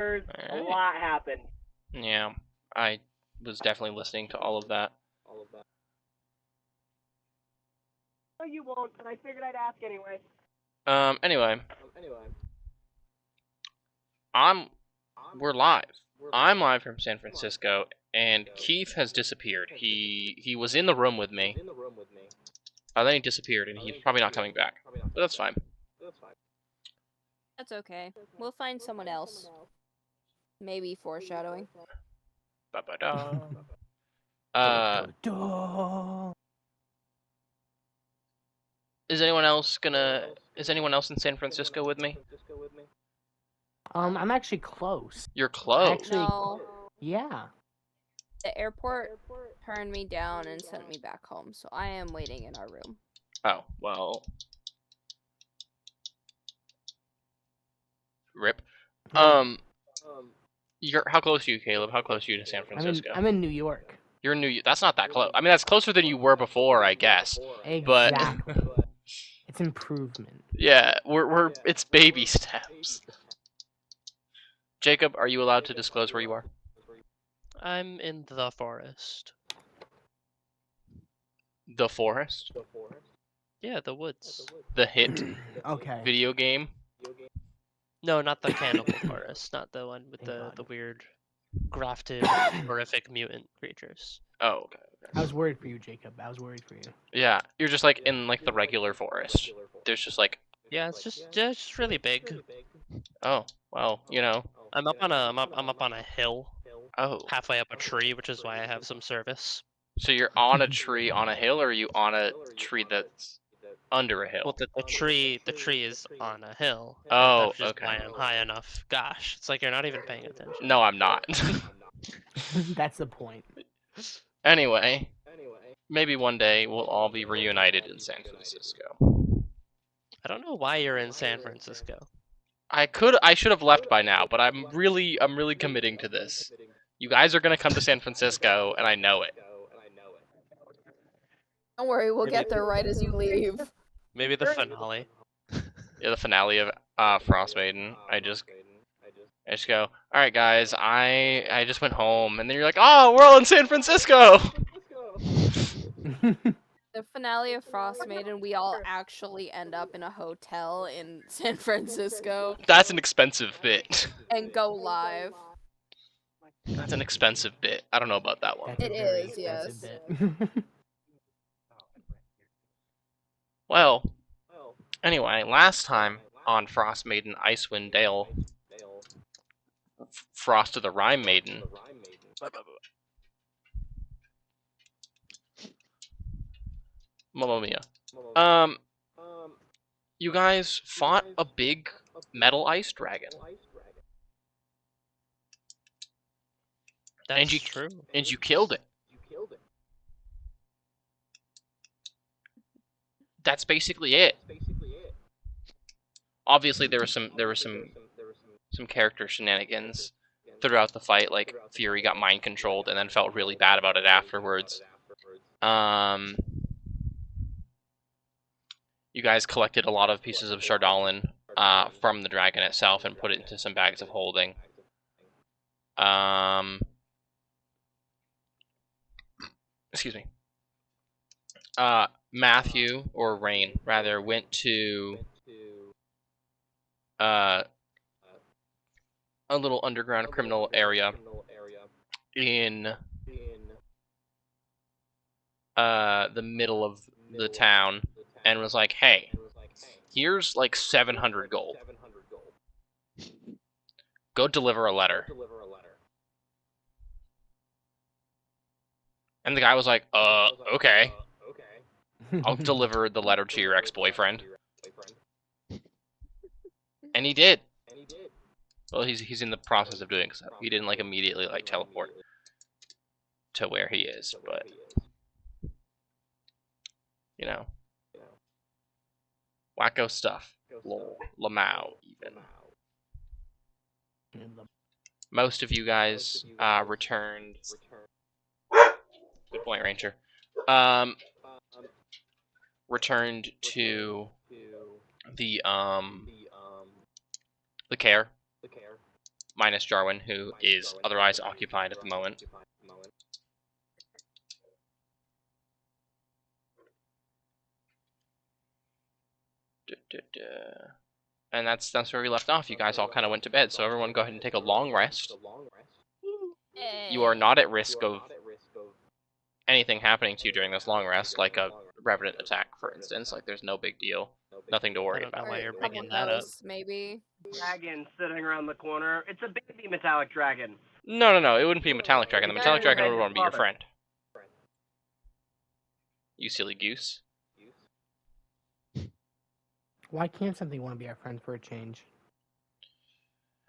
A lot happened. Yeah, I was definitely listening to all of that. No, you won't, but I figured I'd ask anyway. Anyway, we're live. I'm live from San Francisco, and Keith has disappeared. He was in the room with me. Then he disappeared, and he's probably not coming back. But that's fine. That's okay. We'll find someone else. Maybe foreshadowing. Ba-ba-da. Is anyone else in San Francisco with me? I'm actually close. You're close. Actually, No. yeah. The airport turned me down and sent me back home, so I am waiting in our room. Oh, well. Rip. How close are you, Caleb? How close are you to San Francisco? I'm in New York. You're in That's not that close. I mean, that's closer than you were before, I guess. Exactly. It's improvement. Yeah, it's baby steps. Jacob, are you allowed to disclose where you are? I'm in the forest. The forest? Yeah, the woods. The hit Okay. video game? No, not the cannibal forest. Not the one with the weird, grafted, horrific mutant creatures. Oh, okay. I was worried for you, Jacob. I was worried for you. Yeah, you're just like in like the regular forest. There's just like. Yeah, it's just really big. Oh, well, you know. I'm up on a hill. Oh. Halfway up a tree, which is why I have some service. So you're on a tree on a hill, or are you on a tree that's under a hill? Well, the tree is on a hill. Oh, That's just okay. why I'm high enough. Gosh, it's like you're not even paying attention. No, I'm not. That's the point. Anyway, maybe one day we'll all be reunited in San Francisco. I don't know why you're in San Francisco. I should have left by now, but I'm really committing to this. You guys are gonna come to San Francisco, and I know it. Don't worry, we'll get there right as you leave. Maybe the finale. Yeah, the finale of Frostmaiden. I just go, all right, guys. I just went home, and then you're like, oh, we're all in San Francisco. The finale of Frostmaiden, we all actually end up in a hotel in San Francisco. That's an expensive bit. And go live. That's an expensive bit. I don't know about that one. It is, yes. Well, anyway, last time on Frostmaiden Icewind Dale, Frost of the Rime Maiden. Mamma mia. You guys fought a big metal ice dragon. That's true. And you killed it. That's basically it. Obviously, there was some character shenanigans throughout the fight. Like Fury got mind controlled and then felt really bad about it afterwards. You guys collected a lot of pieces of Chardalin from the dragon itself and put it into some bags of holding. Excuse me. Matthew, or Rain, rather, went to a little underground criminal area in the middle of the town and was like, hey, here's like 700 gold. Go deliver a letter. And the guy was like, okay. I'll deliver the letter to your ex-boyfriend. And he did. Well, he's in the process of doing so. He didn't like immediately like teleport to where he is, but you know, wacko stuff. Lol, Lamau even. Most of you guys returned. Good point, Ranger. Returned to the care. minus Jarwin, who is otherwise occupied at the moment. And that's where we left off. You guys all kind of went to bed, so everyone go ahead and take a long rest. You are not at risk of anything happening to you during this long rest, like a revenant attack, for instance. Like, there's no big deal. Nothing to I worry don't know about. why you're Couple bringing that up. ghosts, maybe. Dragon sitting around the corner. It's a baby metallic dragon. No, it wouldn't be a metallic dragon. The metallic dragon would want to be your friend. You silly goose. Why can't something want to be our friend for a change?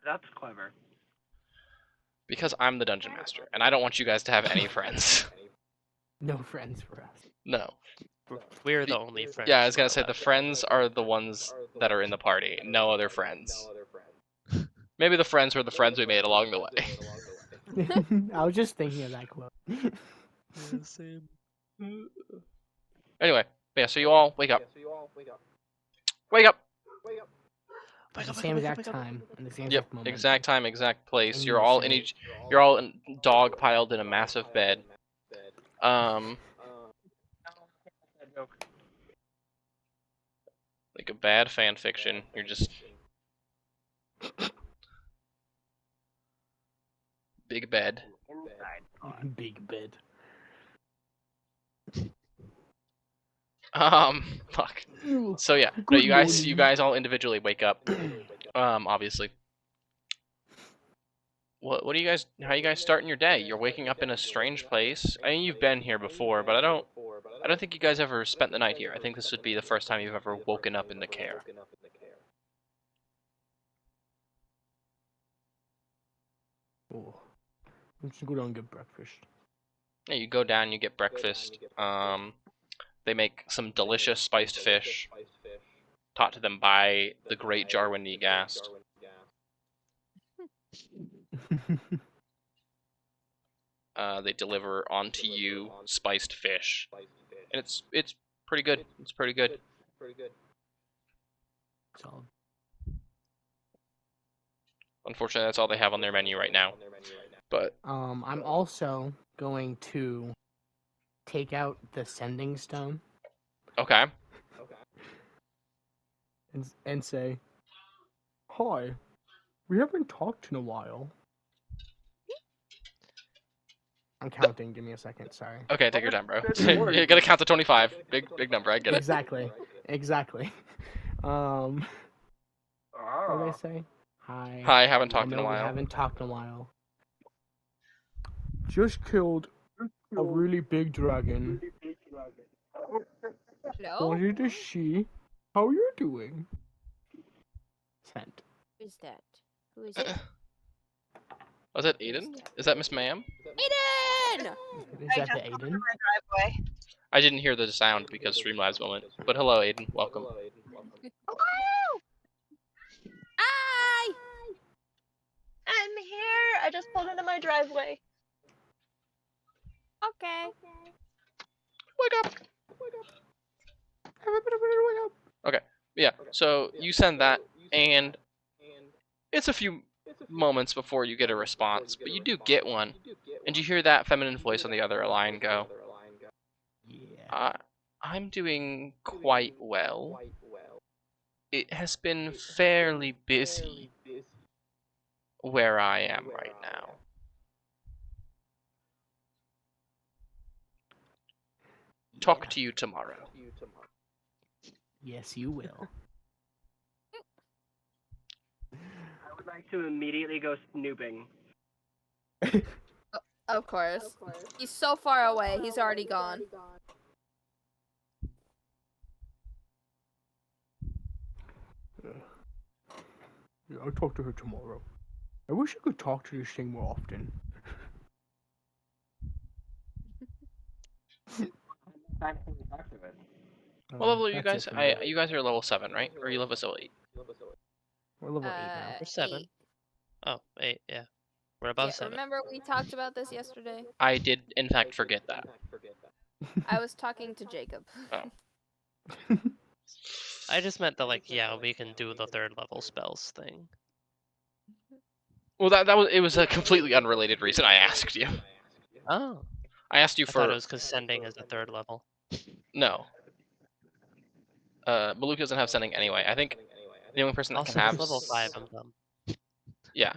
That's clever. Because I'm the dungeon master, and I don't want you guys to have any friends. No friends for us. No. We're the only friends. Yeah, I was gonna we're say the allowed to friends are the ones that are in the party. No other friends. Maybe the friends were the friends we made along the way. I was just thinking of that quote. have. Yeah, same. Anyway, yeah, so you all wake up. Wake up! At the same exact time, in the same Yep, exact moment. exact time, exact place. And You're you all say- you're all dog piled in a massive bed. Like a bad fan fiction. You're just big bed. Big bed. Fuck. So yeah, no, Good you morning. guys all individually wake up. Obviously. What are you guys? How are you guys starting your day? You're waking up in a strange place. I mean, you've been here before, but I don't think you guys ever spent the night here. I think this would be the first time you've ever woken up in the care. Oh. I'm just gonna go down and get breakfast. Yeah, you go down, you get breakfast. They make some delicious spiced fish, taught to them by the great Jarwin Negast. They deliver onto you spiced fish, and it's pretty good. It's pretty good. Solid. Unfortunately, that's all they have on their menu right now. But I'm also going to take out the sending stone okay, and say, "Hi, we haven't talked in a while." I'm counting. Give me a second. Sorry. okay, take your time, bro. You gotta count to 25. Big number. I get it. Exactly. What did I Oh. say? Hi. Hi, haven't I talked in know a we while. haven't talked in a while. Just killed a really big dragon. Hello? Wanted to see how you're doing. Sent. Who is that? Who is that? Was that Aiden? Is that Miss Ma'am? Aiden! Is that the Aiden? Driveway. I didn't hear the sound because Streamlabs moment. But hello, Aiden. Welcome. Hi! I'm here. I just pulled into my driveway. Okay. Wake up! Okay, yeah, so you send that, and it's a few moments before you get a response, but you do get one, and you hear that feminine voice on the other line go, Yeah. I'm doing quite well. It has been fairly busy where I am right now. Talk to you tomorrow. Yes, you will. I would like to immediately go snooping. Of course. He's so far away, he's already gone. Yeah, I'll talk to her tomorrow. I wish I could talk to this thing more often. Time to talk to it. What level are you That's guys? it for me. You guys are level 7, right? Or are you level 8? We're level 8 now. We're 7. 8. Oh, 8, yeah. We're above Yeah, 7. remember we talked about this yesterday? I did, in fact, forget that. I was talking to Jacob. I just meant that, like, yeah, we can do the 3rd level spells thing. Well, it was a completely unrelated reason I asked you. Oh. I asked you I for thought it was because sending is the 3rd level. no. Maluk doesn't have sending anyway. I think the only person that Also, can have it's level 5, I'm dumb. yeah.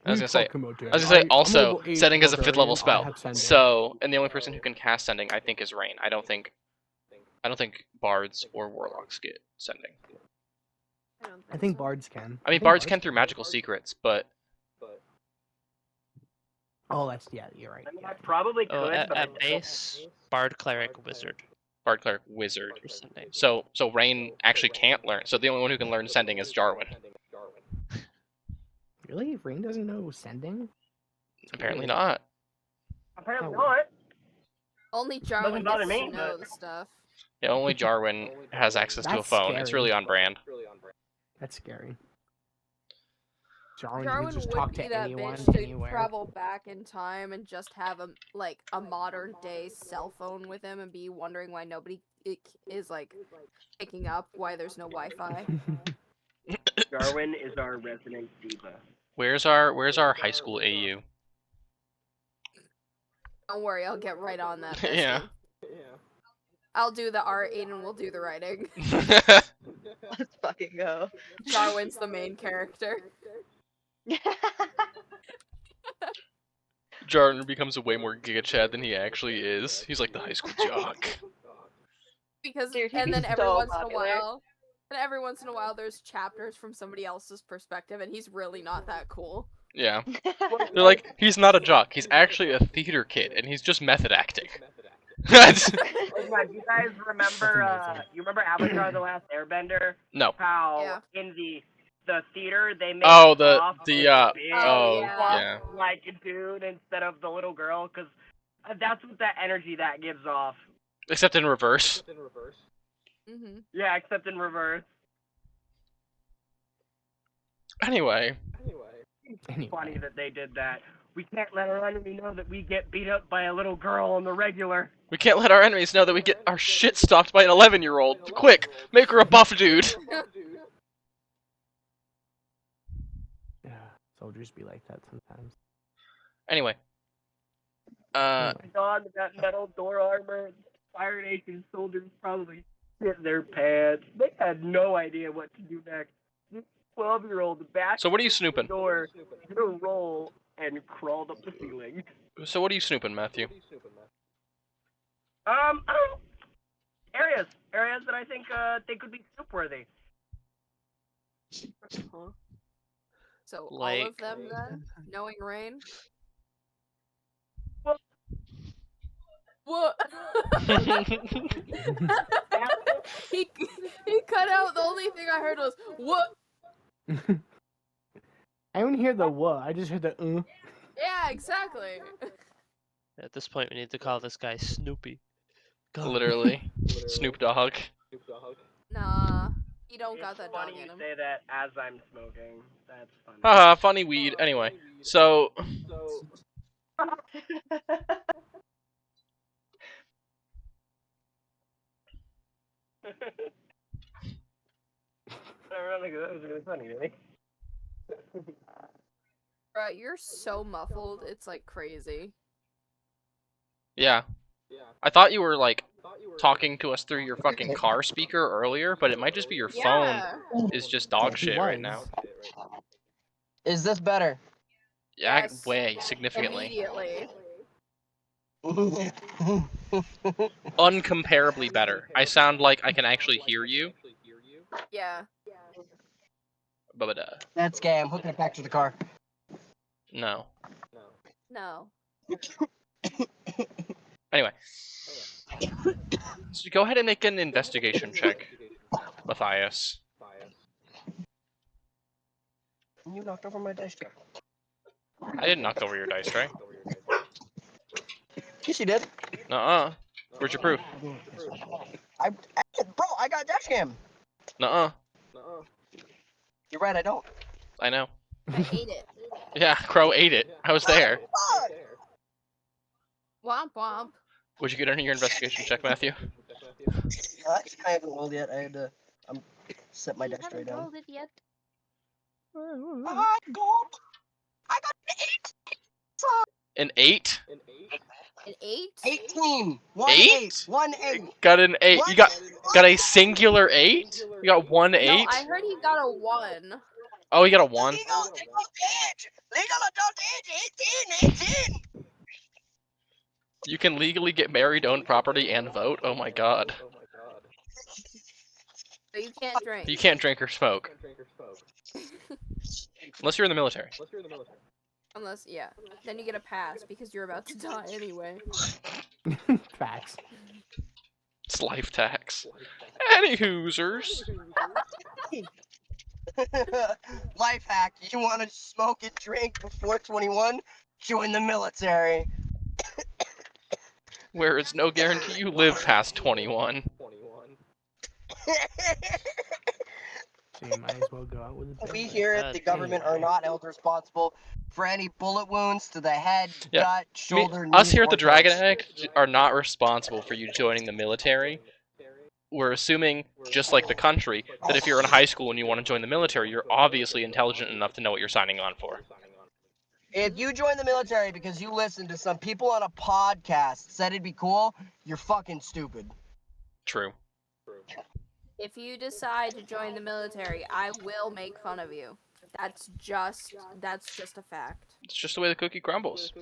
I What was are you gonna say. talking about, I was Dad? gonna say I'm also level 8 sending is a 5th level barbarian, I spell. have sending. So and the only person who can cast sending I think is Rain. I don't think bards or warlocks get sending. I think bards can. I mean bards can through magical secrets, but Oh, that's yeah. You're right. I mean, Yeah. I probably could, Oh, but I at base, Bard, Cleric, Wizard bard cleric wizard. for sending. So Rain actually can't learn. So the only one who can learn sending is Jarwin. Really, Rain doesn't know sending. Apparently not. apparently Oh. not. Only Jarwin bother gets to me, know but- the stuff. Yeah, only Jarwin has access to a That's phone. It's scary. really on brand. That's scary. Jarwin, you Jarwin can just would talk be to that anyone, bitch to anywhere. travel back in time and just have a modern day cell phone with him and be wondering why nobody is like picking up, why there's no Wi-Fi. Darwin is our resident diva. Where's our high school AU? Don't worry, I'll get right on that. Yeah. bestie. I'll do the art, Aiden will do the writing. Let's fucking go. Jarwin's the main character. Jarwin becomes a way more Giga Chad than he actually is. He's like the high school jock. Because Dude, he'd and be then every so once popular. in a while there's chapters from somebody else's perspective and he's really not that cool. Yeah. They're like, he's not a jock. He's actually a theater kid, and he's just method acting. That's- Oh my, do you guys remember? amazing. You remember Avatar: The Last Airbender? no. How Yeah. in the theater they made Oh, the Toph the this big, oh yeah. yeah. like a dude instead of the little girl, because that's what that energy that gives off. Except in reverse. Mm-hmm. Yeah, except in reverse. Anyway, Anyway. Funny that they did that. We can't let our enemy know that we get beat up by a little girl on the regular. we can't let our enemies know that we get our shit stopped by an 11-year-old. Quick, make her a buff dude. Yeah, soldiers be like that sometimes. Anyway. Anyway. Dog, that metal door armor, Fire Nation soldiers probably shit their pants. They had no idea what to do next. This 12-year-old back So what are you the snooping? door, did a roll, and crawled up the ceiling. So what are you snooping, Matthew? I don't know. Areas that I think they could be snoop worthy. So all of Like- them then, knowing Rain. Well- What? he cut out. The only thing I heard was what? I don't hear the what. I just heard the Yeah, exactly. At this point, we need to call this guy Snoopy. Go. Literally. Snoop Dogg. Nah, he don't got It's that dog funny in you him. say that as I'm smoking. That's funny. Haha, funny weed. Anyway, so That was really funny, really. Bruh, you're so muffled. It's like crazy. yeah. I thought you were like talking to us through your fucking car speaker earlier, but it might just be your phone Yeah. is just dog He shit right was. now. Is this better? Yeah, Yes. way significantly. Immediately. Uncomparably better. I sound like I can actually hear you. Yeah. But That's gay. I'm hooking it back to the car. no. No. Anyway. So go ahead and make an investigation check, Matthias. You knocked over my dice tray. I didn't knock over your dice tray. Yes, you did. Nuh-uh. Where's your proof? Bro, I got dash cam. Nuh-uh. You're right, I don't. I know. I ate it. Yeah, Crow ate it. I was there. Fuck! Womp womp. Would you get on your investigation check, Matthew? Actually, I haven't rolled yet. I had to set my dice tray Haven't down. rolled it yet. I got An 8? An 8? 18. 1 8? 8. 1 8. Got an 8. You got a singular 8? You got one 8? No, I heard he got a 1. Oh, you got a 1? Legal age. Legal adult age. 18. You can legally get married, own property, and vote? Oh my god. So you can't drink. You can't drink or smoke. Unless you're in the military. Unless, yeah. Then you get a pass because you're about to die anyway. Facts. It's life tax. Any hoosers. Life hack. You want to smoke and drink before 21? Join the military. Where it's no guarantee you live past 21. So you might as well go out with a bang. We here at the government are not held responsible for any bullet wounds to the head, Yeah. gut, shoulder, Us knee, here at or the Dragon toes. Egg are not responsible for you joining the military. We're assuming, just like the country, that if you're in high school and you want to join the military, you're obviously intelligent enough to know what you're signing on for. If you join the military because you listened to some people on a podcast said it'd be cool, you're fucking stupid. True. If you decide to join the military, I will make fun of you. That's just a fact. It's just the way the cookie crumbles.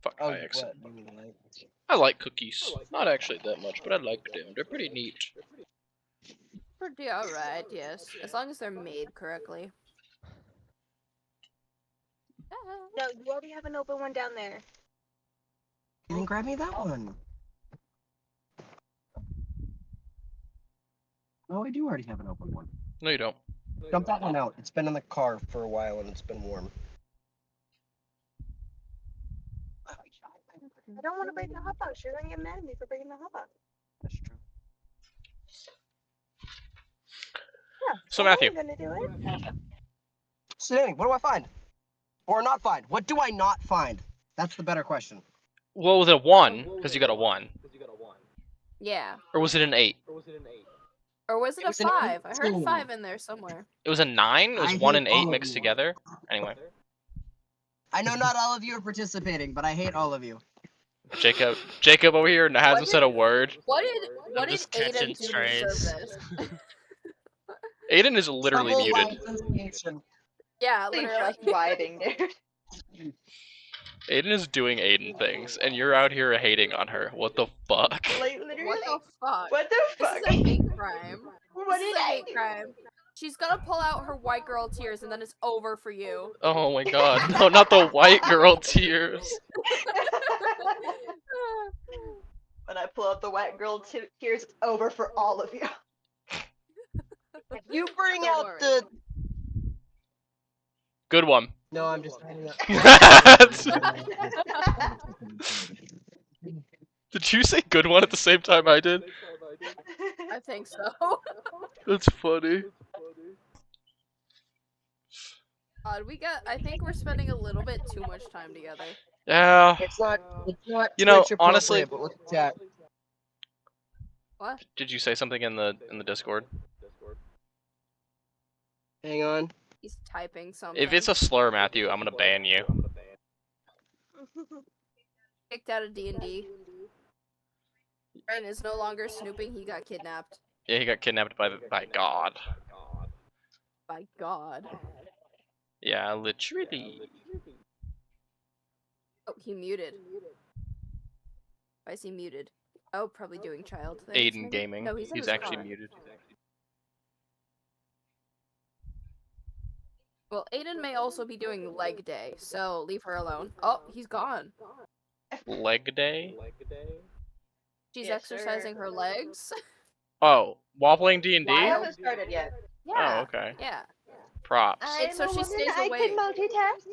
Fuck Oh, IX. what? You mean like- I like cookies. Not actually that much, but I like them. They're pretty neat. Pretty alright, yes. As long as they're made correctly. No, you already have an open one down there. You didn't grab me that one. No, I do already have an open one. No, you don't. Dump that one out. It's been in the car for a while and it's been warm. I don't want to break the hot box. You're gonna get mad at me for breaking the hot box. That's true. Yeah. So, I know Matthew. I'm gonna do it. So, Danny, what do I find? Or not find? What do I not find? That's the better question. Well, was it a 1? Because you got a 1. Yeah. Or was it an 8? Or was it a was an 5? I heard 18. 5 in there somewhere. It was a 9? It was I 1 hate and all 8 of mixed you. together? Anyway. I know not all of you are participating, but I hate all of you. Jacob over here hasn't said a word. What did just Aiden catching do to strays. deserve this? Aiden is literally Trouble muted. association. Yeah, They literally. just riding there. Aiden is doing Aiden things, and you're out here hating on her. What the fuck? Like literally. What the fuck? What the This fuck? is a hate crime. What This is did a I hate crime. She's gonna pull out her white girl tears and then it's over for you. Oh my god. No, not the white girl tears. When I pull out the white girl tears, it's over for all of you. You bring Don't out worry. the. Good one. No, I'm just trying Did you say good one at the same time I did? I think so. That's funny. God, I think we're spending a little bit too much time together. Yeah. It's not. You know, Twitch honestly- appropriate, but look at that. What? Did you say something in the Discord? Hang on. He's typing something. If it's a slur, Matthew, I'm gonna ban you. Kicked out of D&D. Ren is no longer snooping, he got kidnapped. Yeah, he got kidnapped by God. By God. Yeah, literally. Oh, he muted. Why is he muted? Oh, probably doing child things. Aiden maybe? Gaming. No, he's in He's his actually car. muted. Well, Aiden may also be doing leg day, so leave her alone. Oh, he's gone. Leg day? She's Yes, sir. exercising her legs. Oh, while playing D&D? I haven't started yet. Yeah. Oh, okay. Yeah. Props. It's so she stays I awake. can multitask.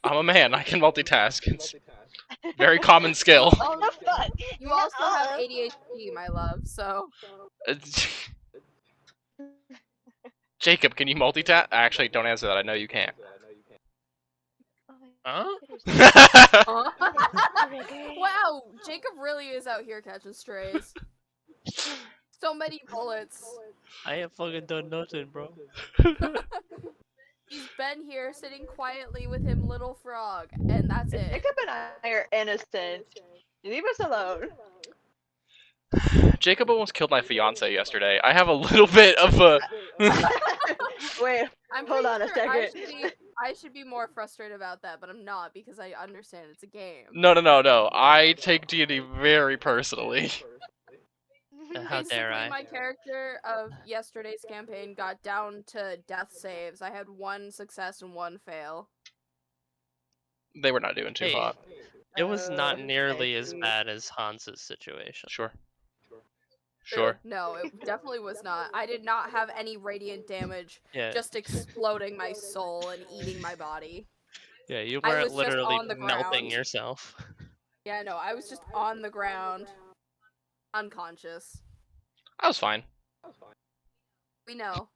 I'm a man. I can multitask. It's a very common skill. Oh, The fuck? you also have Uh-uh. ADHD, my love, so... Jacob, can you multitask? Actually, don't answer that. I know you can't. Huh? Wow, Jacob really is out here catching strays. So many bullets. I ain't fucking done nothing, bro. He's been here sitting quietly with him little frog, and that's it. Jacob and I are innocent. Leave us alone. Jacob almost killed my fiance yesterday. I have a little bit of a. Wait, I'm hold pretty on a sure second. I should be more frustrated about that, but I'm not because I understand it's a game. No. I take D&D very personally. How dare Basically, I? my character of yesterday's campaign got down to death saves. I had 1 success and 1 fail. They were not doing too Hey, hot. it was not Okay, nearly as geez. bad as Hans's situation. Sure. Sure. No, it definitely was not. I did not have any radiant damage, Yeah, just exploding my soul and eating my body. yeah, you I weren't was just literally on the melting ground. yourself. Yeah, no, I was just on the ground, unconscious. I was fine. We know.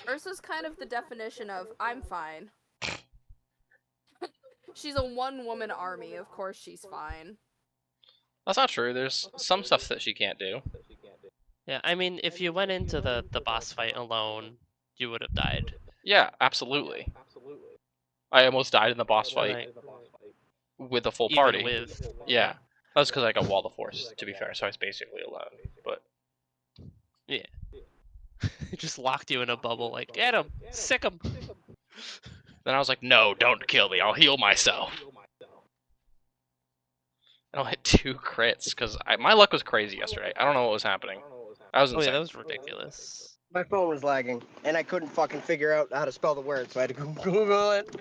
Ursa's kind of the definition of I'm fine. She's a one-woman army, of course she's fine. That's not true. There's some stuff that she can't do. Yeah, I mean, if you went into the boss fight alone, you would have died. Yeah, absolutely. I almost died in the boss fight Right. with a full Even party. with Yeah. That was because I got Wall of Force, to be fair, so I was basically alone. But it just locked you in a bubble, like get him, sick him. then I was like, no, don't kill me. I'll heal myself. And I'll hit 2 crits, because my luck was crazy yesterday. I don't know what was happening. That was Oh insane. yeah, that was ridiculous. My phone was lagging, and I couldn't fucking figure out how to spell the word, so I had to Google it.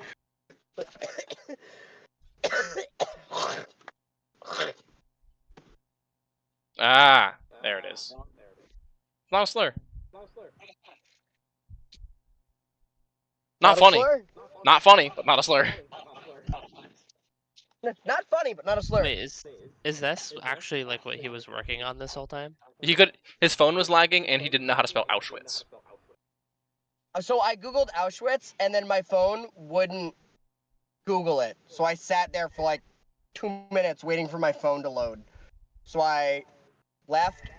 Ah, there it is. Not a slur. Not a funny. slur? Not funny, but not a slur. Not funny, but not a slur. Wait, is this actually like what he was working on this whole time? His phone was lagging, and he didn't know how to spell Auschwitz. So I Googled Auschwitz, and then my phone wouldn't Google it. So I sat there for like 2 minutes waiting for my phone to load. So I left,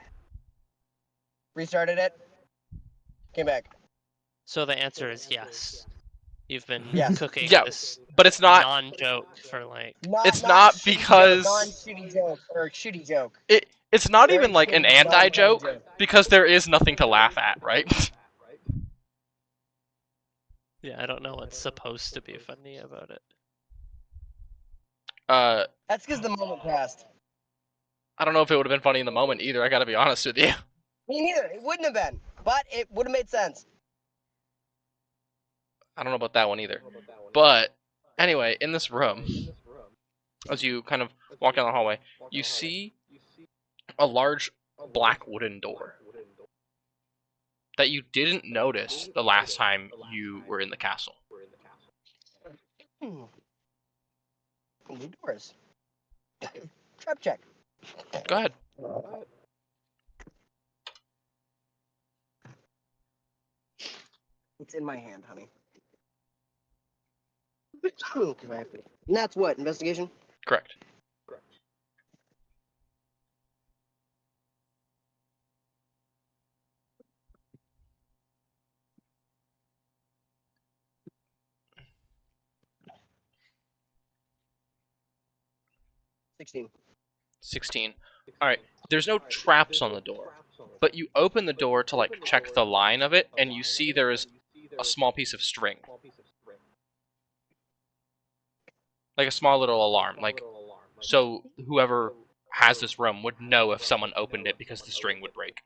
restarted it, came back. So the answer is yes. You've been Yes. cooking Yeah, this but it's not. non-joke for like. It's not shitty because- joke, non-shitty joke or shitty joke. It's not Very even like an shitty, anti-joke, non-funny joke. because there is nothing to laugh at, right? Yeah, I don't know what's supposed to be funny about it. That's because the moment passed. I don't know if it would have been funny in the moment either. I gotta be honest with you. Me neither. It wouldn't have been, but it would have made sense. I don't know about that one either. But anyway, in this room, as you kind of walk down the hallway, you see a large black wooden door that you didn't notice the last time you were in the castle. New doors. Trap check. Go ahead. It's in my hand, honey. And that's what? Investigation? Correct. $16. 16. Alright, there's no traps on the door, but you open the door to like check the line of it, and you see there is a small piece of string. Like a small little alarm, like, so whoever has this room would know if someone opened it because the string would break.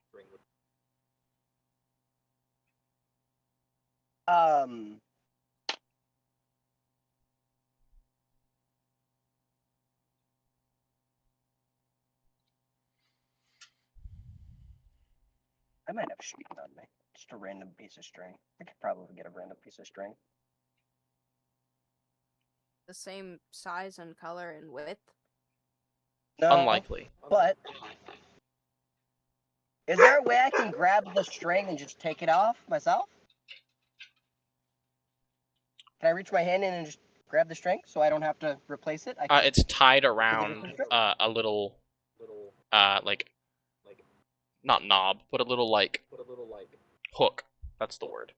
I might have string on me. Just a random piece of string. I could probably get a random piece of string. The same size and color and width. No, Unlikely. but is there a way I can grab the string and just take it off myself? Can I reach my hand in and just grab the string so I don't have to replace it? It's tied around a little, like, not knob, but a little, like, hook. That's the word.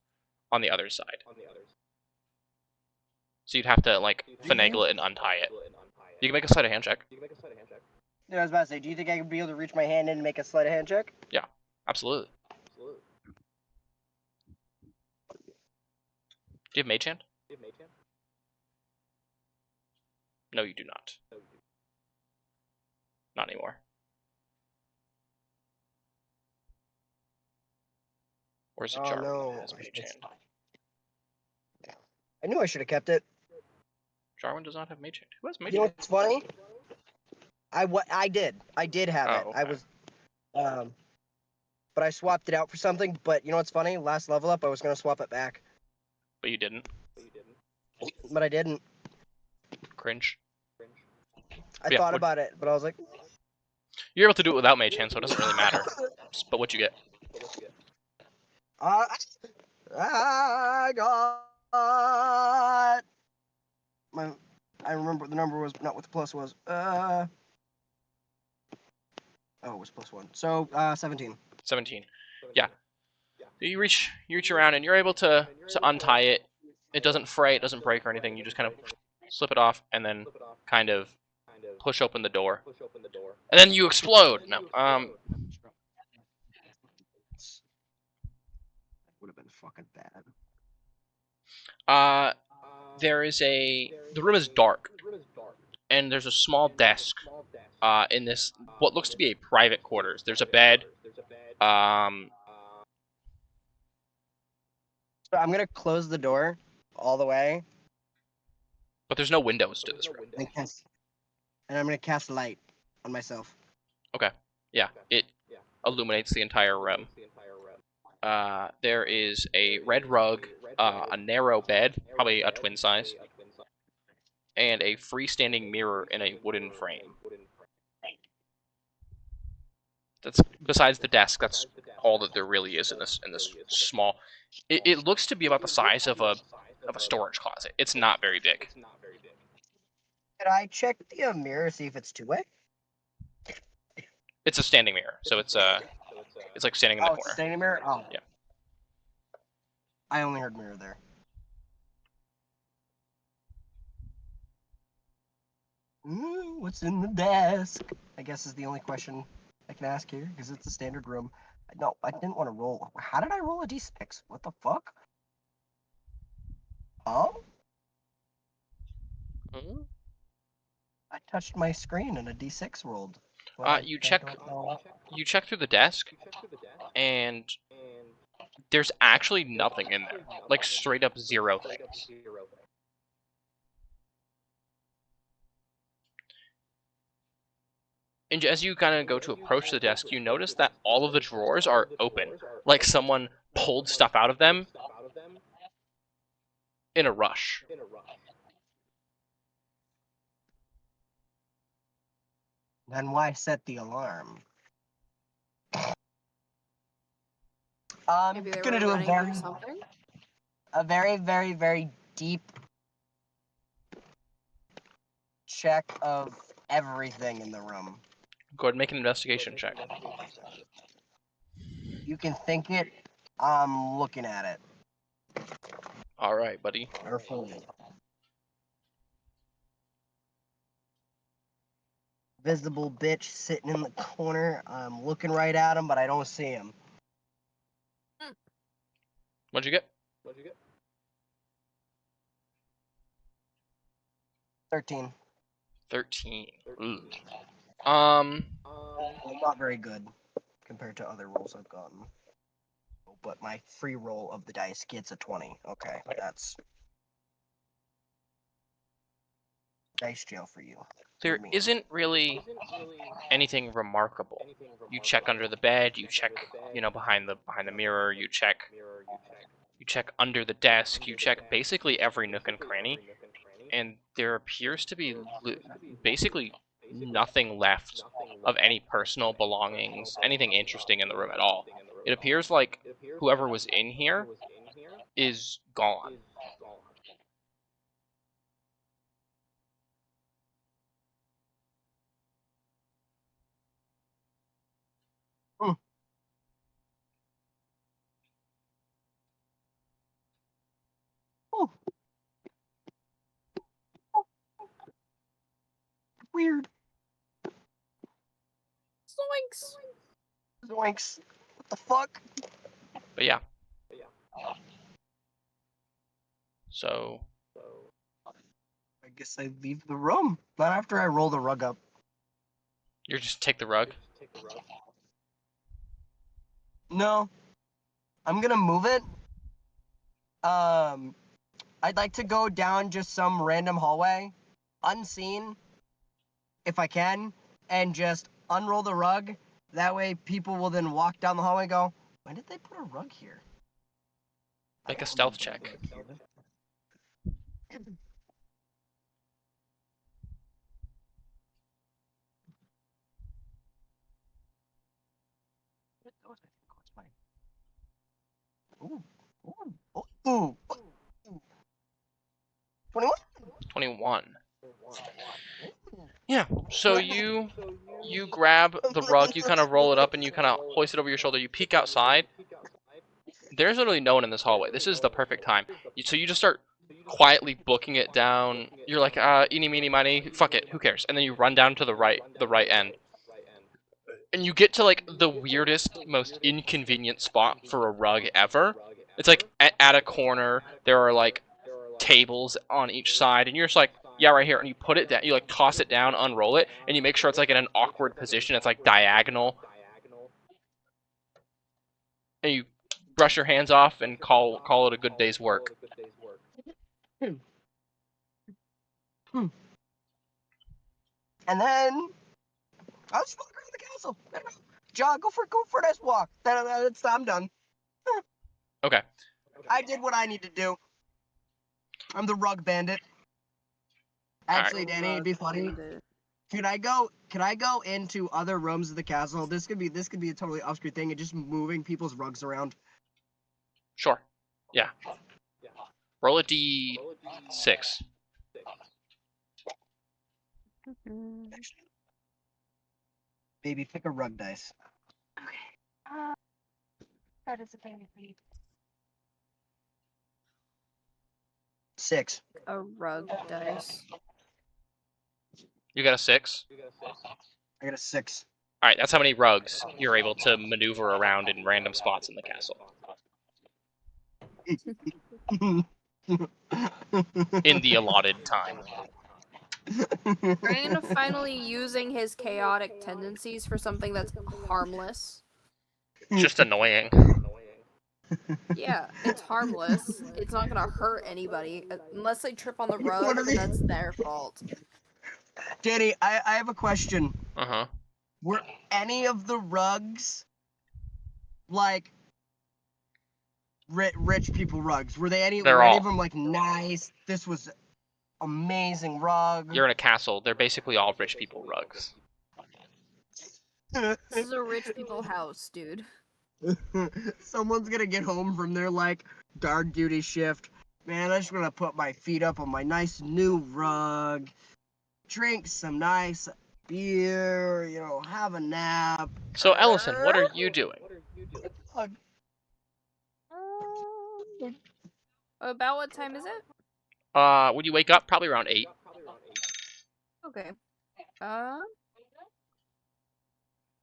On the other side. So you'd have to, like, finagle it and untie it. You can make a sleight of hand check. Yeah, I was about to say, do you think I could be able to reach my hand in and make a sleight of hand check? Yeah, absolutely. Do you have mage hand? No, you do not. Not anymore. Where's the jar? no. Has mage hand. I knew I should have kept it. Jarwin does not have mage hand. Who has mage You know hand? what's funny? I did have it. Oh, I okay. was, but I swapped it out for something. But you know what's funny? Last level up, I was gonna swap it back, But you didn't. but I didn't. Cringe. I Yeah, thought what- about it, but I was like, You're able to do it without mage hand, so it doesn't really matter. But what you get? I got my. I remember what the number was, not what the plus was. Oh, it was +1. So 17. 17. Yeah. You reach around and you're able to untie it. It doesn't fray, it doesn't break or anything. You just kind of slip it off and then kind of push open the door. And then you explode. No. Would have been fucking bad. There is the room is dark. And there's a small desk in this what looks to be a private quarters. There's a bed. So I'm gonna close the door all the way, But there's no windows to this room. and I'm gonna cast light on myself. Yeah, it illuminates the entire room. There is a red rug, a narrow bed, probably a twin size, and a freestanding mirror in a wooden frame. That's besides the desk. That's all that there really is in this small. It looks to be about the size of a storage closet. It's not very big. Could I check the mirror, see if it's two-way? It's a standing mirror, so it's like standing in the Oh, it's a corner. standing mirror? Oh. Yeah. I only heard mirror there. What's in the desk? I guess is the only question I can ask here, because it's a standard room. No, I didn't want to roll. How did I roll a d6? What the fuck? Oh? Mhm. I touched my screen and a d6 rolled. You I check- don't know. You check through the desk, and there's actually nothing in there. Like straight up zero things. And as you kind of go to approach the desk, you notice that all of the drawers are open. Like someone pulled stuff out of them in a rush. Then why set the alarm? I'm Maybe they gonna were do running through something. a very, very, very deep check of everything in the room. Go ahead and make an investigation check. You can think it. I'm looking at it. Alright, buddy. Carefully. Visible bitch sitting in the corner. I'm looking right at him, but I don't see him. What'd you get? 13. 13. Ooh. Not very good compared to other rolls I've gotten. But my free roll of the dice gets a 20. Okay, that's dice jail for you. There Me. isn't really anything remarkable. You check under the bed, you check, behind the mirror, you check under the desk, you check basically every nook and cranny, and there appears to be basically nothing left of any personal belongings, anything interesting in the room at all. It appears like whoever was in here is gone. weird. Zoinks! Zoinks. What the fuck? But yeah. So I guess I leave the room. Not after I roll the rug up. you just take the rug. No. I'm gonna move it. I'd like to go down just some random hallway, unseen, if I can, and just unroll the rug. That way people will then walk down the hallway and go, why did they put a rug here? Make a stealth check. Ooh. Ooh. Ooh. 21? 21. Yeah. So you grab the rug, you kind of roll it up, and you kind of hoist it over your shoulder. You peek outside. There's literally no one in this hallway. This is the perfect time. So you just start quietly booking it down. You're like, eeny, meeny, miny, fuck it, who cares? And then you run down to the right end. And you get to, like, the weirdest, most inconvenient spot for a rug ever. It's, like, at a corner, there are, like, tables on each side, and you're just like, yeah, right here, and you put it down, you, like, toss it down, unroll it, and you make sure it's, like, in an awkward position, it's, like, diagonal. And you brush your hands off and call it a good day's work. And then I'll just walk around the castle. John, go for this walk. I'm done. Okay. I did what I need to do. I'm the rug bandit. Actually, Danny, it'd be funny. Can I go into other rooms of the castle? This could be a totally off-screen thing and just moving people's rugs around. Sure. Yeah. Roll a d6. Baby, pick a rug dice. That is a baby. 6. A rug dice. You got a 6? I got a 6. Alright, that's how many rugs you're able to maneuver around in random spots in the castle. In the allotted time. Rain finally using his chaotic tendencies for something that's harmless. Just annoying. Yeah, it's harmless. It's not gonna hurt anybody unless they trip on the rug. What are they- That's their fault. Danny, I have a question. Uh-huh. Were any of the rugs like rich people rugs? Were they any? They're were any all. of them like nice? This was amazing rug. You're in a castle. They're basically all rich people rugs. This is a rich people house, dude. Someone's gonna get home from their like guard duty shift. Man, I just want to put my feet up on my nice new rug, drink some nice beer, have a nap. So, Ellison, what are you doing? About what time is it? When you wake up, probably around 8. Okay.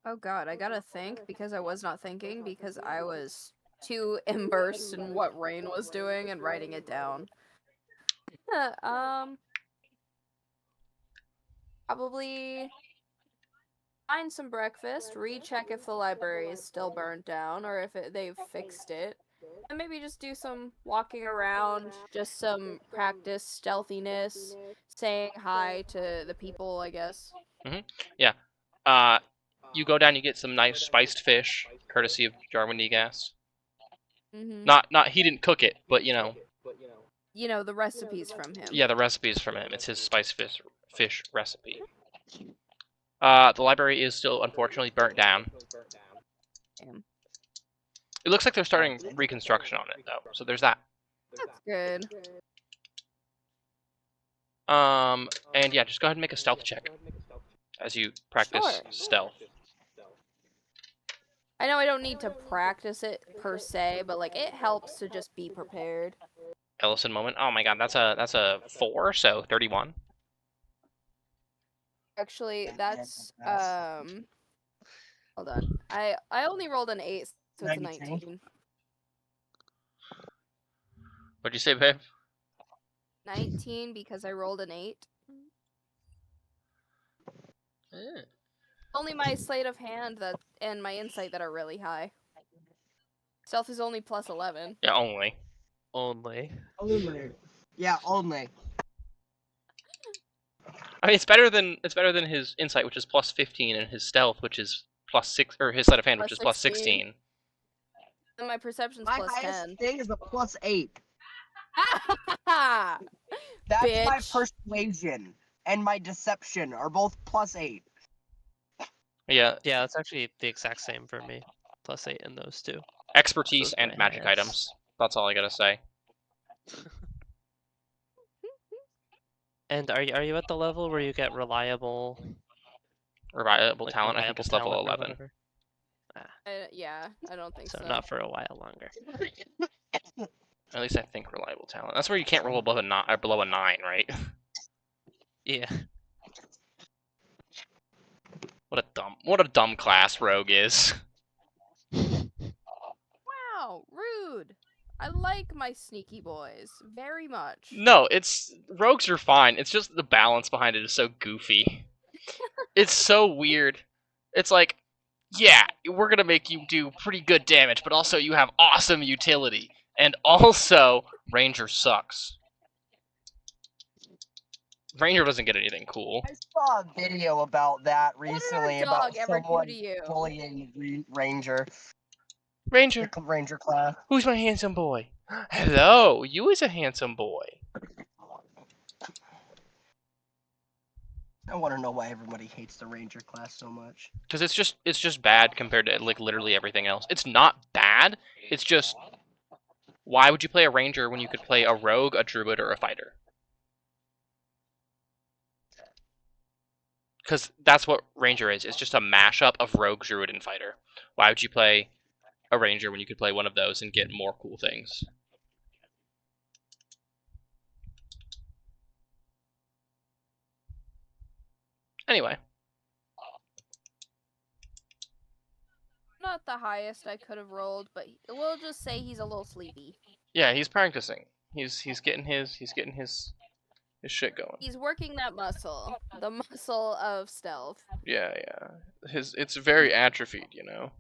Oh god, I gotta think because I was not thinking because I was too immersed in what Rain was doing and writing it down. Probably find some breakfast, recheck if the library is still burnt down or if they've fixed it, and maybe just do some walking around, just some practice stealthiness, saying hi to the people, I guess. Yeah. You go down, you get some nice spiced fish, courtesy of Jarwin Negas. Not he didn't cook it, but the recipes from him. Yeah, the recipe's from him. It's his spiced fish recipe. The library is still unfortunately burnt down. Damn. It looks like they're starting reconstruction on it though, so there's that. That's good. And yeah, just go ahead and make a stealth check as you practice Sure. stealth. I know I don't need to practice it per se, but like it helps to just be prepared. Ellison moment. Oh my god, that's a 4, so 31. Actually, that's hold on. I only rolled an 8, so it's a 19. What'd you say, babe? 19 because I rolled an 8. Eh. Only my sleight of hand that and my insight that are really high. Stealth is only plus 11. Yeah, only. Only. Only. Yeah, only. I mean, it's better than his insight, which is plus 15, and his stealth, which is plus 6, or his sleight of hand, which Plus is plus 16. 16. And my perception's My plus highest 10. thing is a +8. That's That's my Bitch. persuasion and my deception are both +8. Yeah, Yeah, it's actually the exact same for me. +8 in those two. expertise Those are and my magic highest. items. That's all I gotta say. And are you at the level where you get reliable Reliable talent, I think, reliable is level talent or 11. whatever? yeah, I don't think So so. not for a while longer. At least I think reliable talent. That's where you can't roll above below a 9, right? Yeah. What a dumb class rogue is. Wow, rude. I like my sneaky boys very much. No, rogues are fine. It's just the balance behind it is so goofy. It's so weird. It's like, yeah, we're gonna make you do pretty good damage, but also you have awesome utility, and also Ranger sucks. Ranger doesn't get anything cool. I saw a video about that What did recently our about dog ever do someone to you? bullying Ranger, Ranger, the Ranger class. who's my handsome boy? Hello, you is a handsome boy. I want to know why everybody hates the Ranger class so much. Because it's just bad compared to like literally everything else. It's not bad. It's just, why would you play a ranger when you could play a rogue, a druid, or a fighter? Because that's what ranger is. It's just a mashup of rogue, druid, and fighter. Why would you play a ranger when you could play one of those and get more cool things? Anyway, Not the highest I could have rolled, but we'll just say he's a little sleepy. yeah, he's practicing. He's getting his shit going. He's working that muscle, the muscle of stealth. Yeah. It's very atrophied, you know.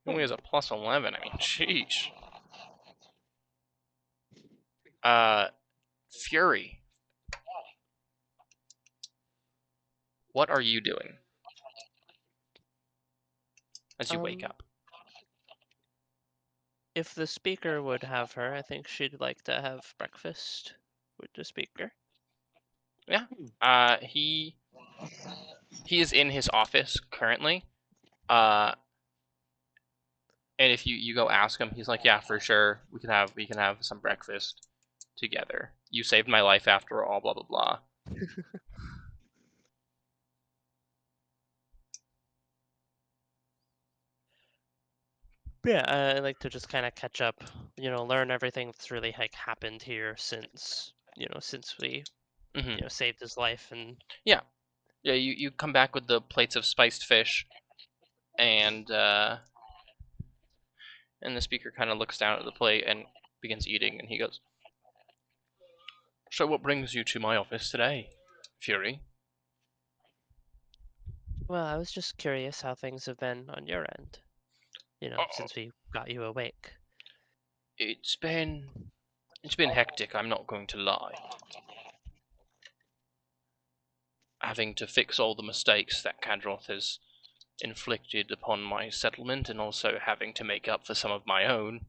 He only has a plus 11. I mean, sheesh. Fury. What are you doing as you wake up? If the speaker would have her, I think she'd like to have breakfast with the speaker. He is in his office currently. And if you go ask him, he's like, yeah, for sure, we can have some breakfast together. You saved my life after all, blah blah blah. Yeah, I like to just kind of catch up, learn everything that's really like happened here since we Hmm. saved his life. And Yeah, you come back with the plates of spiced fish, and the speaker kind of looks down at the plate and begins eating, and he goes, so what brings you to my office today, Fury? well, I was just curious how things have been on your end, since we got you awake. It's been hectic, I'm not going to lie. Having to fix all the mistakes that Kadroth has inflicted upon my settlement, and also having to make up for some of my own,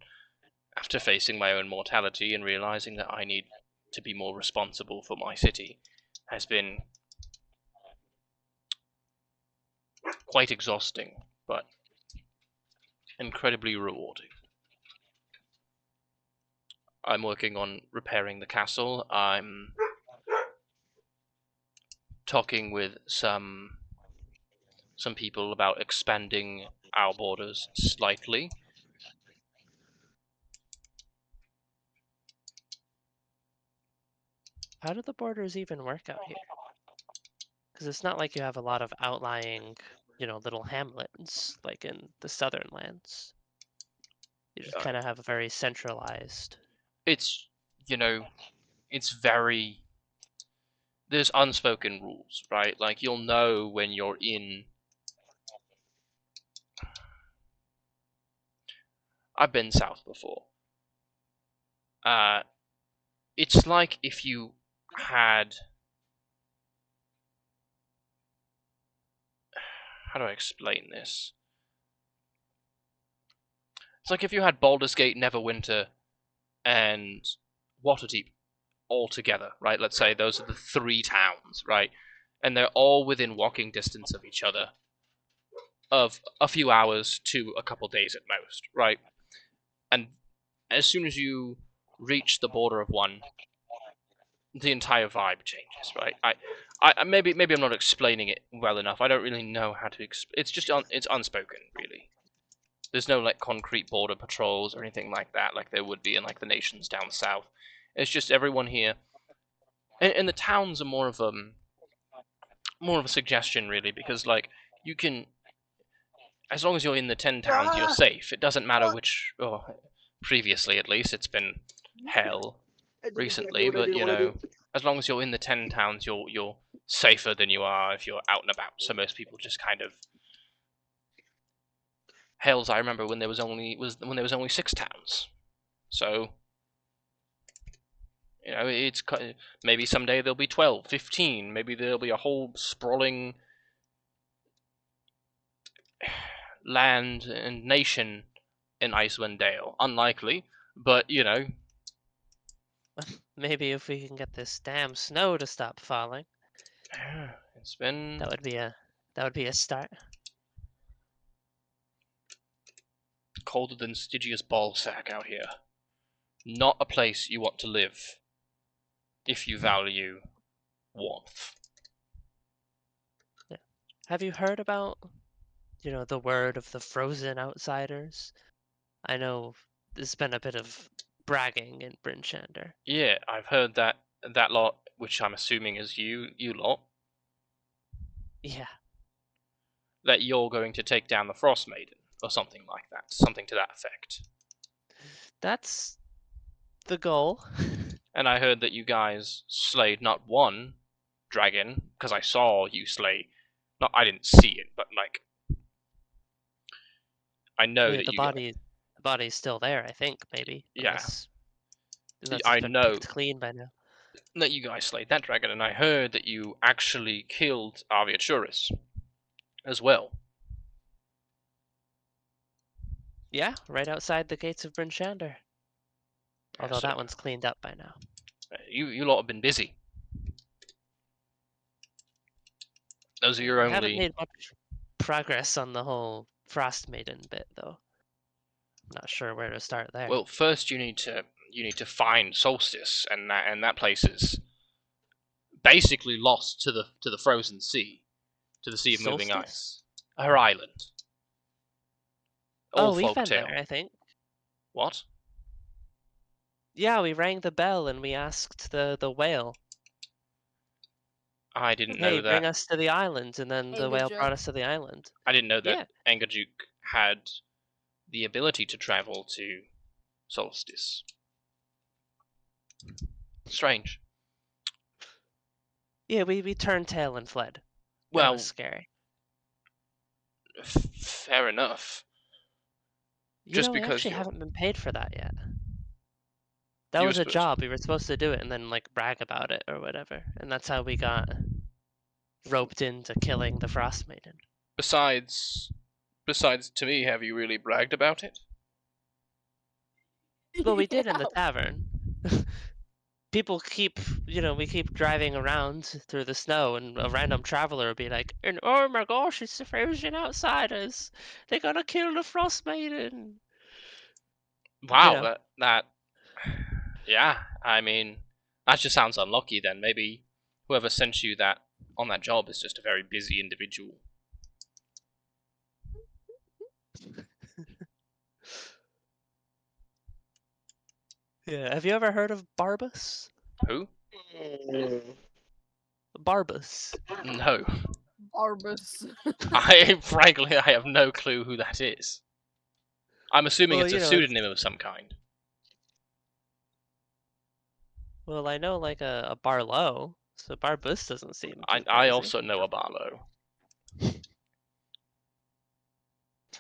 after facing my own mortality and realizing that I need to be more responsible for my city, has been quite exhausting, but incredibly rewarding. I'm working on repairing the castle. I'm talking with some people about expanding our borders slightly. How do the borders even work out here? Because it's not like you have a lot of outlying, little hamlets like in the southern lands. You just kind of have a very centralized. It's, it's very. There's unspoken rules, right? Like, you'll know when you're in. I've been south before. It's like if you had. How do I explain this? It's like if you had Baldur's Gate, Neverwinter, and Waterdeep all together, right? Let's say those are the 3 towns, right? And they're all within walking distance of each other, of a few hours to a couple days at most, right? And as soon as you reach the border of one, the entire vibe changes, right? Maybe I'm not explaining it well enough. I don't really know how to. It's just it's unspoken, really. There's no like concrete border patrols or anything like that, like there would be in like the nations down south. It's just everyone here, and the towns are more of a suggestion, really, because like you can, as long as you're in the 10 towns, you're safe. It doesn't matter which. Oh, previously at least, it's been hell recently, but as long as you're in the 10 towns, you're safer than you are if you're out and about. So most people just kind of. Hells, I remember when there was only 6 towns, so it's maybe someday there'll be 12, 15, maybe there'll be a whole sprawling land and nation in Icewind Dale. Unlikely, but Maybe if we can get this damn snow to stop falling, it's been that would be a start. colder than Stygia's ballsack out here. Not a place you want to live if you value warmth. Yeah. Have you heard about, the word of the frozen outsiders? I know there's been a bit of bragging in Bryn Shander. Yeah, I've heard that lot, which I'm assuming is you lot, Yeah. that you're going to take down the Frostmaiden, or something like that, something to that effect. That's the goal. And I heard that you guys slayed not one dragon, because I saw you slay. Not, I didn't see it, but like, I know that the body's still there, I think, maybe. Yeah. Unless I it's been know picked clean by now. that you guys slayed that dragon, and I heard that you actually killed Aviaturis as well. Yeah, right outside the gates of Bryn Shander. Although So, that one's cleaned up by now. You lot have been busy. Those are your We only. haven't made much progress on the whole Frostmaiden bit, though. I'm not sure where to start there. Well, first you need to find Solstice, and that place is basically lost to the frozen sea, to the sea of moving Solstice? ice. Her island. Old we've been folktale. there, I think. What? Yeah, we rang the bell and we asked the whale. I didn't Hey, know that. bring us to the island, and then the whale Angajuk. brought us to the island. I didn't know that Yeah. Angajuk had the ability to travel to Solstice. Strange. Yeah, we turned tail and fled. That Well, was scary. fair enough. Just we because actually you're- haven't been paid for that yet. That You were was a supposed- job. We were supposed to do it and then like brag about it or whatever. And that's how we got roped into killing the Frostmaiden. Besides to me, have you really bragged about it? Well, we did in the tavern. People keep, we keep driving around through the snow, and a random traveler will be like, "And oh my gosh, it's the frozen outsiders! They're gonna kill the Frostmaiden!" Wow, that. Yeah, I mean, that just sounds unlucky. Then maybe whoever sent you that on that job is just a very busy individual. Yeah. Have you ever heard of Barbas? Who? Barbus. No. Barbus. Frankly, I have no clue who that is. I'm assuming Well, it's a you know, pseudonym of some kind. Well, I know like a Barlow, so Barbus doesn't seem too I crazy. also know a Barlow.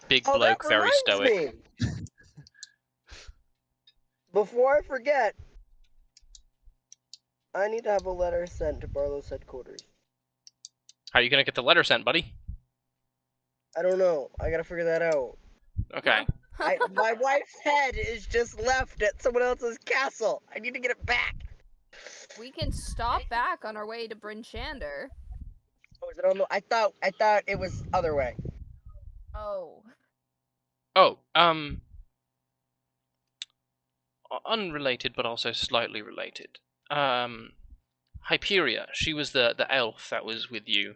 Big Oh, that bloke, very reminds stoic. me. Before I forget, I need to have a letter sent to Barlow's headquarters. How are you gonna get the letter sent, buddy? I don't know. I gotta figure that out. Okay. My wife's head is just left at someone else's castle. I need to get it back. We can stop back on our way to Bryn Shander. Oh, is it on the? I thought it was other way. Oh. Oh, unrelated, but also slightly related. Hyperia, she was the elf that was with you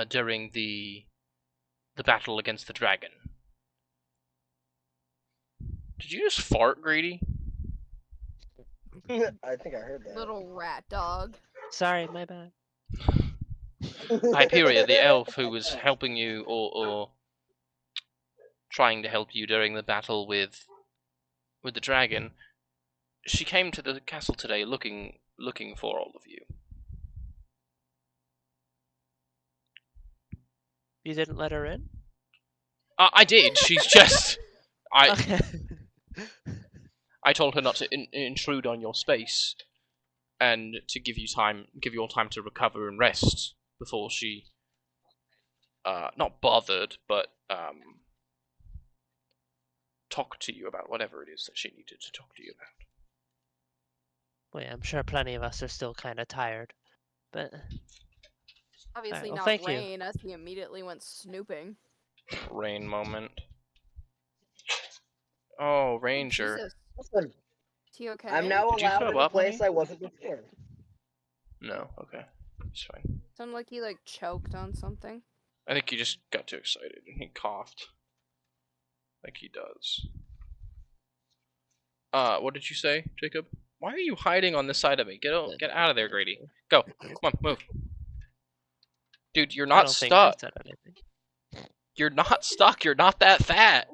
during the battle against the dragon. Did you just fart, Greedy? I think I heard that. Little rat dog. Sorry, my bad. Hyperia, the elf who was helping you or trying to help you during the battle with the dragon, she came to the castle today looking for all of you. You didn't let her in? I did. She's just Okay. I told her not to intrude on your space, and to give you all time to recover and rest before she, not bothered, but talked to you about whatever it is that she needed to talk to you about. Well, yeah, I'm sure plenty of us are still kind of tired, but Obviously well, not thank you. Rain, as he immediately went snooping. Rain moment. Oh, Ranger. Jesus. Listen, Is he okay? I'm now Did you allowed throw in a up, place honey? I wasn't before. No, okay, it's fine. Sounded like he like choked on something. I think he just got too excited and he coughed, like he does. What did you say, Jacob? Why are you hiding on this side of me? Get out of there, Grady. Go. Come on, move. Dude, you're I not don't think I stuck. said anything. You're not stuck. You're not that fat.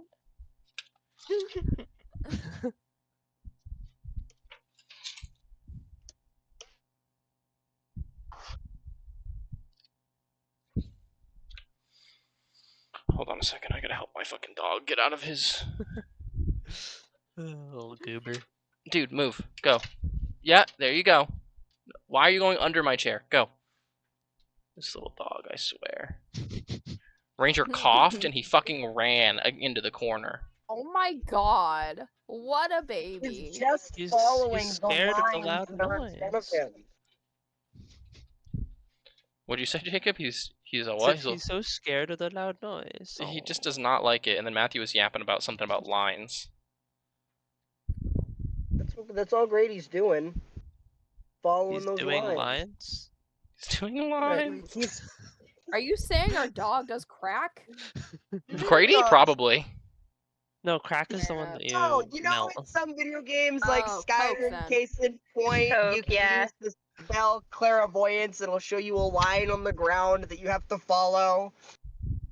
Hold on a second. I gotta help my fucking dog get out of his. Little goober. Dude, move. Go. Yeah, there you go. Why are you going under my chair? Go. This little dog, I swear. Ranger coughed and he fucking ran into the corner. Oh my god. What a baby. He's just He's following scared of the lines loud that are in front of noise. him. What'd you say, Jacob? He's a Said what? he's so scared of the loud noise. He just does not like it. And then Matthew was yapping about something about lines. That's all Grady's doing. Following He's those doing lines. lines. He's doing Right. lines. Are you saying our dog does crack? Grady? Probably. No, crack is the one Yeah. that you Oh, you know, melt. in some video games like Oh, Coke, Skyrim, then. case in point, Coke, you can yeah. use the spell clairvoyance. It'll show you a line on the ground that you have to follow.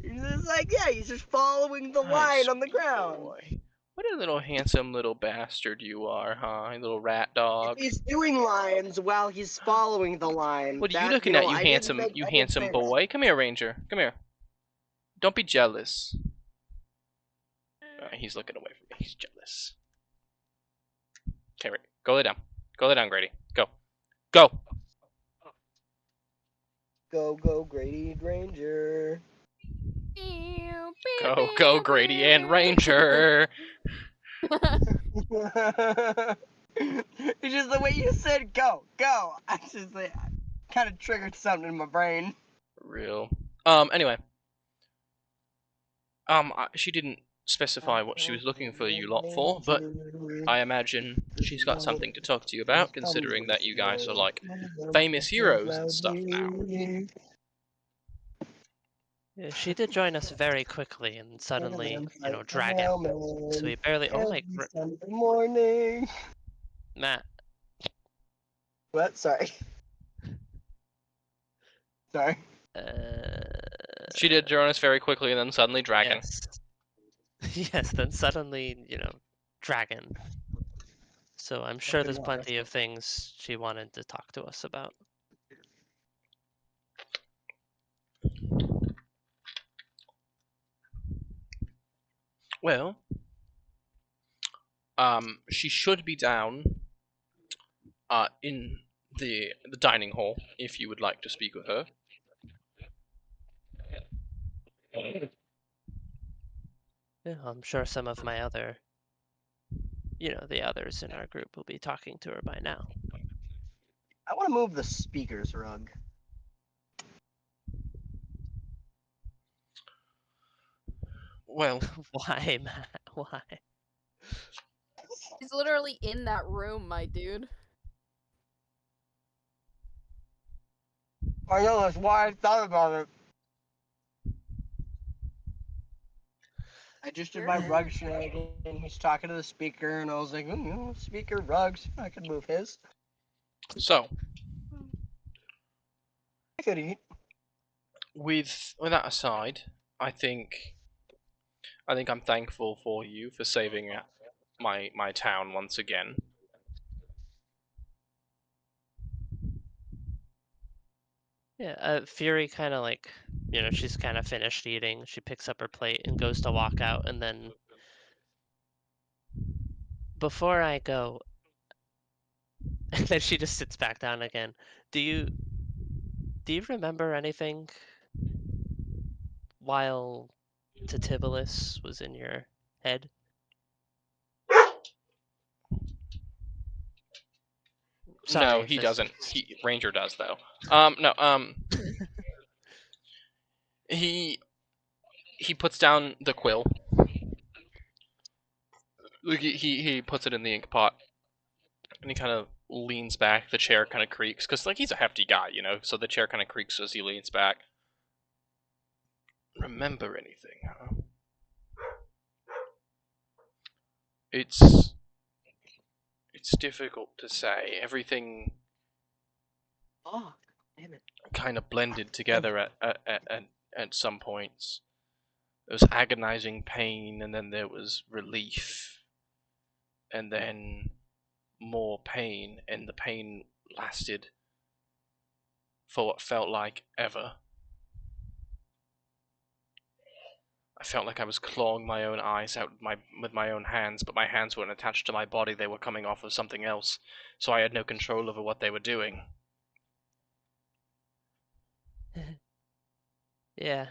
It's like, yeah, he's just following the Nice line on the ground. boy. What a little handsome little bastard you are, huh? You little rat dog. If he's doing lines while he's following the line. What are you that, looking know, at, you I didn't handsome, make you any handsome sense. boy? Come here, Ranger. Come here. Don't be jealous. He's looking away from me. He's jealous. Okay, right. Go lay down. Go lay down, Grady. Go. Go. Go, Grady Granger. Go, Grady and Ranger. It's just the way you said go. I just like, kind of triggered something in my brain. Real. Anyway. She didn't specify what she was looking for you lot for, but I imagine she's got something to talk to you about, considering that you guys are like famous heroes and stuff now. Yeah, she did join us very quickly and suddenly, you know, drag out. So we barely. Oh my. Morning. Matt. What? Sorry. Sorry. She did Jonas very quickly and then suddenly dragon. Yes. Yes, then suddenly, dragon. So I'm sure there's plenty of things she wanted to talk to us about. Well, she should be down in the dining hall if you would like to speak with her. Yeah, I'm sure some of my other, the others in our group will be talking to her by now. I want to move the speaker's rug. Well, Why, Matt? Why? He's literally in that room, my dude. I know, that's why I thought about it. I just did my rug shenanigan. He's talking to the speaker, and I was like, speaker rugs. I could move his. so I could eat. with that aside, I think I'm thankful for you for saving my town once again. Yeah, Fury kind of like, she's kind of finished eating. She picks up her plate and goes to walk out, and then before I go, and then she just sits back down again. Do you remember anything while Tatibulis was in your head? Sorry No, if he this doesn't. is- Ranger does though. No. He puts down the quill. He puts it in the ink pot, and he kind of leans back. The chair kind of creaks because he's a hefty guy, So the chair kind of creaks as he leans back. Remember anything? Huh? It's difficult to say. Everything Oh, damn it. kind of blended together at some points. There was agonizing pain, and then there was relief, and then more pain, and the pain lasted for what felt like ever. I felt like I was clawing my own eyes out with my own hands, but my hands weren't attached to my body, they were coming off of something else, so I had no control over what they were doing. Yeah.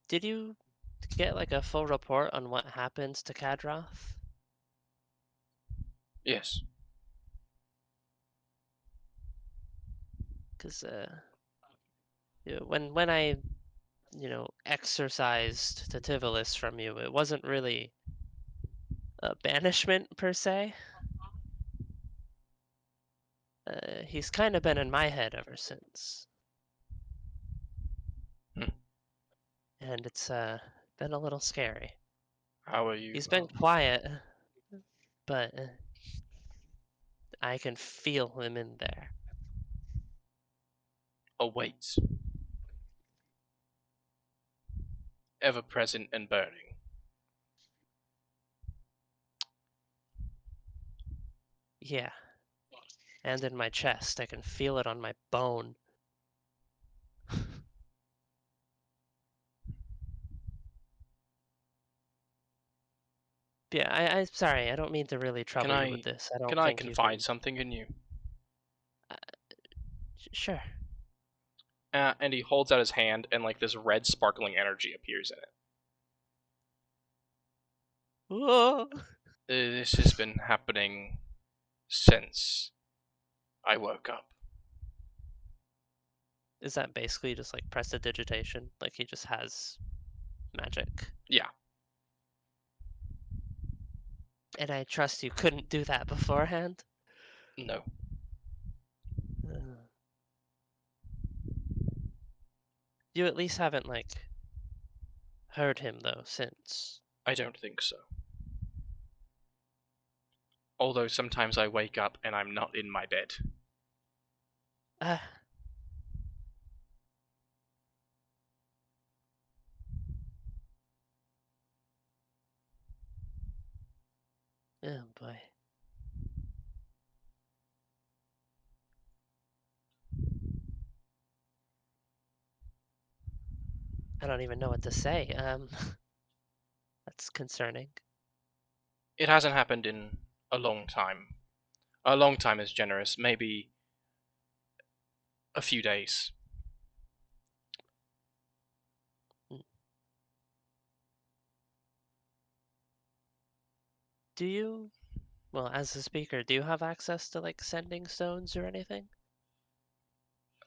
Did you get like a full report on what happened to Kadroth? Yes. Because when I exorcised Tativilis from you, it wasn't really a banishment per se. He's kind of been in my head ever since. Hmm. And it's been a little scary. How are you? He's been quiet, but I can feel him in there. Awaits. Ever present and burning. Yeah. And in my chest, I can feel it on my bone. Yeah, I'm sorry. I don't mean to really trouble you with this. I don't Can I think you confide can. something in you? Sure. And he holds out his hand, and this red sparkling energy appears in it. Whoa. This has been happening since I woke up. Is that basically just like prestidigitation? Like he just has magic? Yeah. And I trust you couldn't do that beforehand? No. You at least haven't, like, heard him, though, since. I don't think so. Although sometimes I wake up and I'm not in my bed. Uh, oh boy. I don't even know what to say. That's concerning. It hasn't happened in a long time. A long time is generous, maybe a few days. Do you, well, as a speaker, do you have access to like sending stones or anything?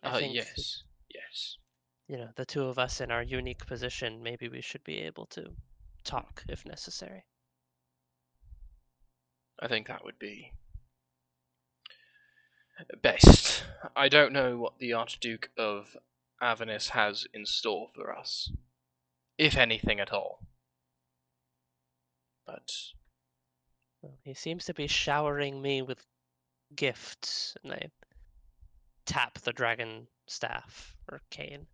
I think, Yes. Yes. you know, the two of us in our unique position, maybe we should be able to talk if necessary. I think that would be best. I don't know what the Archduke of Avernus has in store for us. If anything at all. But Well, he seems to be showering me with gifts, and I tap the dragon staff or cane.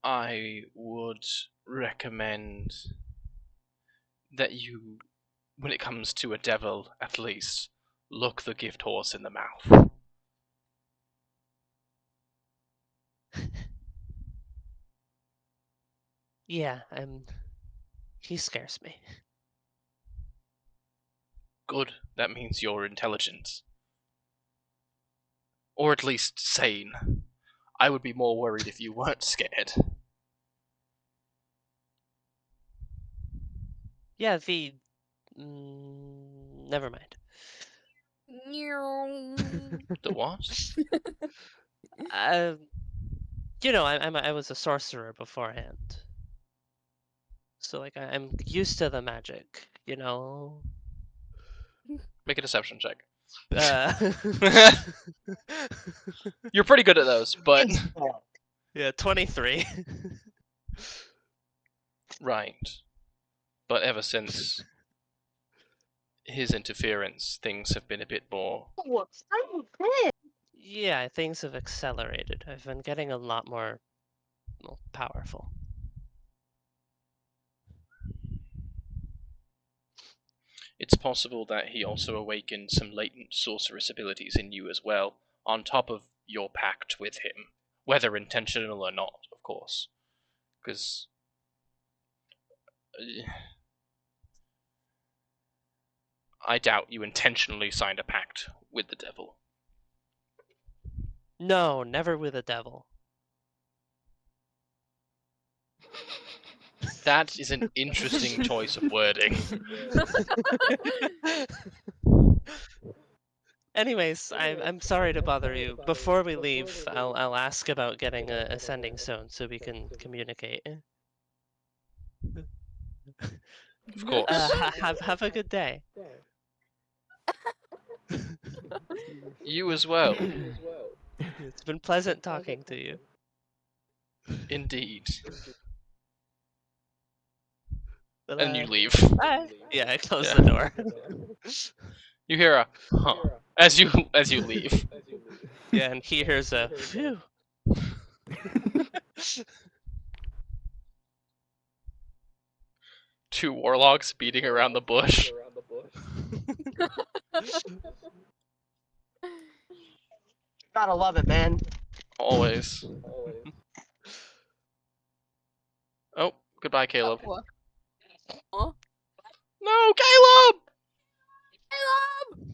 I would recommend that you, when it comes to a devil, at least, look the gift horse in the mouth. Yeah, he scares me. Good, that means you're intelligent. Or at least sane. I would be more worried if you weren't scared. Yeah, never mind. The what? You know, I was a sorcerer beforehand, so like I'm used to the magic. You know. Make a deception check. Uh, You're pretty good at those, but... yeah, 23. Right. But ever since his interference, things have been a bit more... What's that? Yeah, things have accelerated. I've been getting a lot more, well, powerful. It's possible that he also awakened some latent sorceress abilities in you as well, on top of your pact with him. Whether intentional or not, of course. Because... I doubt you intentionally signed a pact with the devil. No, never with a devil. That is an interesting choice of wording. Anyways, I'm sorry to bother you. Before we leave, I'll ask about getting a sending stone so we can communicate. Of course. Have a good day. You as well. It's been pleasant talking to you. Indeed. But, And you leave. bye. Yeah, I close Yeah. the door. You hear a huh as you leave. Yeah, and he hears a phew. Two warlocks beating around the bush. Gotta love it, man. Always. Oh, goodbye, Caleb. What? Huh? No, Caleb!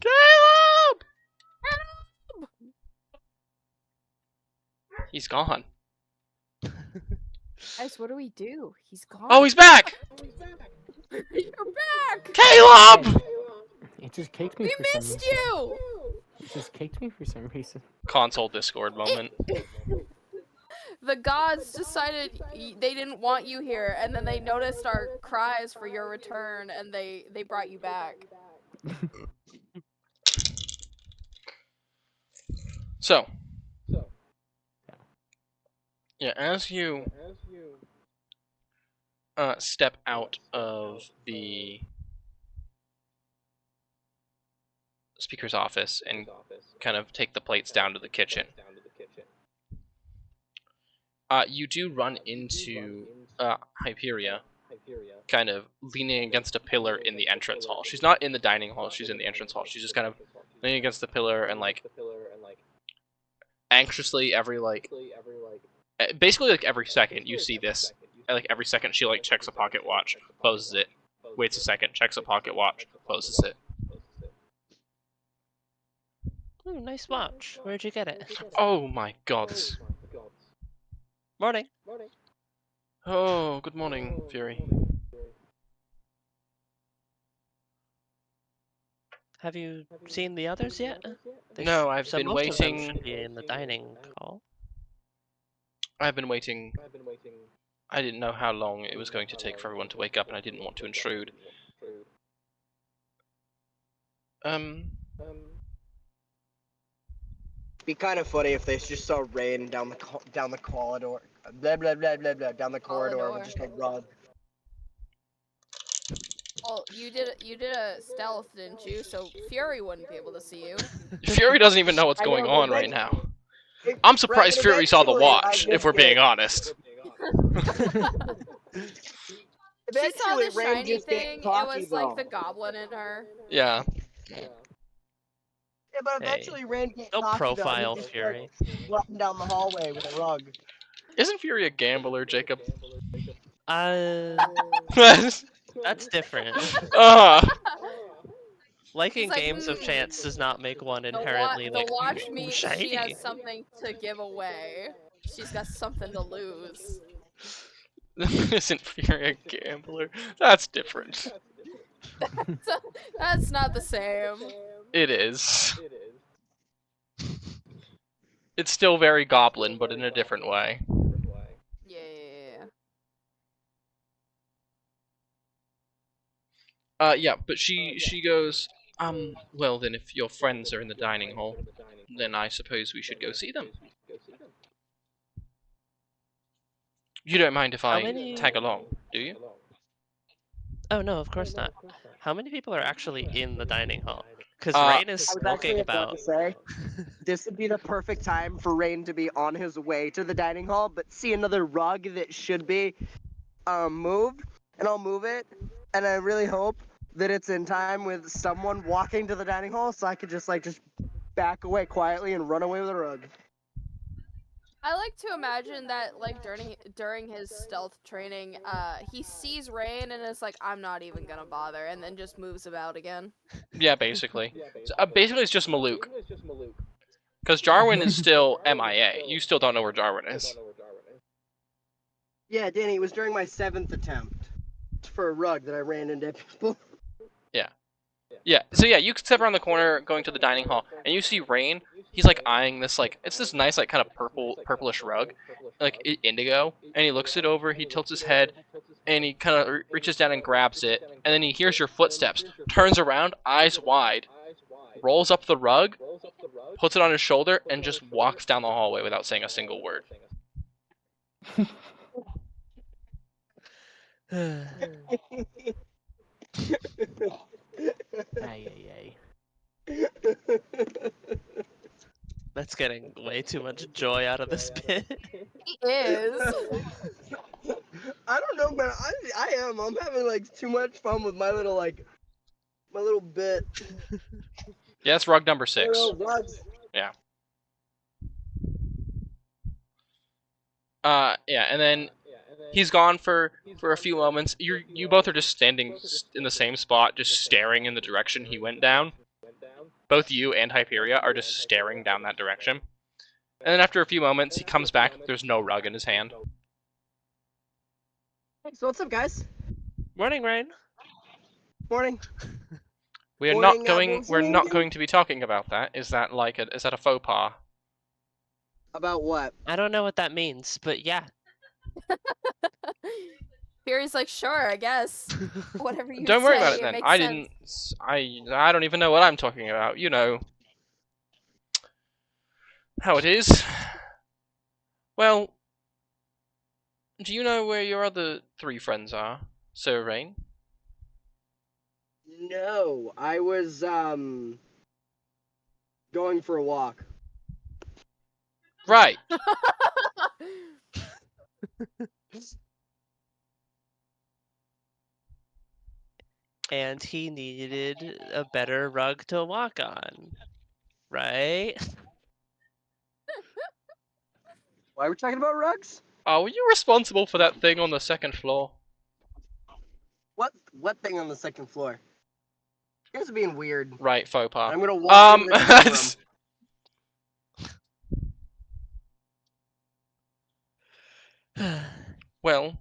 Caleb! Caleb! He's gone. Guys, what do we do? He's gone. Oh, he's back! You're back! Caleb! It just kicked me We for some missed reason. you! It just kicked me for some reason. Console Discord moment. The gods decided they didn't want you here, and then they noticed our cries for your return, and they brought you back. So, Yeah, as you step out of the speaker's office and kind of take the plates down to the kitchen, you do run into Hyperia, kind of leaning against a pillar in the entrance hall. She's not in the dining hall, she's in the entrance hall. She's just kind of leaning against the pillar and like anxiously basically like every second you see this. Like every second she like checks a pocket watch, closes it, waits a second, checks a pocket watch, closes it. Ooh, nice watch. Where'd you get it? Oh my god. Morning. Oh, good morning, Fury. Have you seen the others yet? No, I've so been most of them waiting. should be in the dining hall. I've been waiting. I didn't know how long it was going to take for everyone to wake up, and I didn't want to intrude. Be kind of funny if they just saw rain down the corridor, blah blah blah blah blah, down the corridor with just a rug. Well, you did a stealth, didn't you? So Fury wouldn't be able to see you. Fury doesn't even know what's I going know, on but right now. I'm surprised Right, Fury saw the eventually, watch, I if we're just being get- honest. She saw Eventually, the Rain shiny just gets thing. It cocky, was like the though. goblin in her. Yeah. Yeah, but Hey, eventually Rain gets don't cocky, though, and profile he just Fury. starts running down the hallway with a rug. Isn't Fury a gambler, Jacob? That's different. Liking like, games of chance does not make one The inherently like, watch ooh, means shiny. she has something to give away. She's got something to lose. Isn't Fury a gambler? That's different. That's not the same. It is. It's still very goblin, but in a different way. Yeah. Yeah, but she goes, well then if your friends are in the dining hall, then I suppose we should go see them. You don't mind if I tag along, do you? Oh no, of course not. How many people are actually in the dining hall? Because Uh, Rain is I was actually smoking about about. to say, this would be the perfect time for Rain to be on his way to the dining hall, but see another rug that should be moved, and I'll move it, and I really hope that it's in time with someone walking to the dining hall, so I could just back away quietly and run away with a rug. I like to imagine that, like, during his stealth training, he sees Rain and is like, I'm not even gonna bother, and then just moves about again. Yeah, basically. So, basically it's just Maluk. Because Jarwin is still MIA. You still don't know where Jarwin is. Yeah, Danny, it was during my 7th attempt for a rug that I ran into people. Yeah, so yeah, you step around the corner going to the dining hall, and you see Rain. He's like eyeing this, like, it's this nice, like, kind of purplish rug, like indigo, and he looks it over, he tilts his head, and he kind of reaches down and grabs it, and then he hears your footsteps, turns around, eyes wide, rolls up the rug, puts it on his shoulder, and just walks down the hallway without saying a single word. Ay. That's getting way too much joy out of this bit. He is. I don't know, man. I am. I'm having too much fun with my little bit. Yeah, that's rug number 6. Little rugs. Yeah, and then he's gone for a few moments. You both are just standing in the same spot, just staring in the direction he went down. Both you and Hyperia are just staring down that direction. And then after a few moments, he comes back. There's no rug in his hand. Hey, so what's up, guys? Morning, Rain. Morning. We're Morning, not going to be talking about that. Is that a faux pas? About what? I don't know what that means, but yeah. Fury's like, sure, I guess. Whatever you Don't worry say, about it then. makes I sense. didn't. I don't even know what I'm talking about. You know how it is. Well, Do you know where your other 3 friends are, Sir Rain? No, I was going for a walk. Right. And he needed a better rug to walk on, right? Why are we talking about rugs? Oh, were you responsible for that thing on the 2nd floor? What thing on the 2nd floor? You guys are being weird. Right, faux pas. I'm gonna walk into the living room. Well,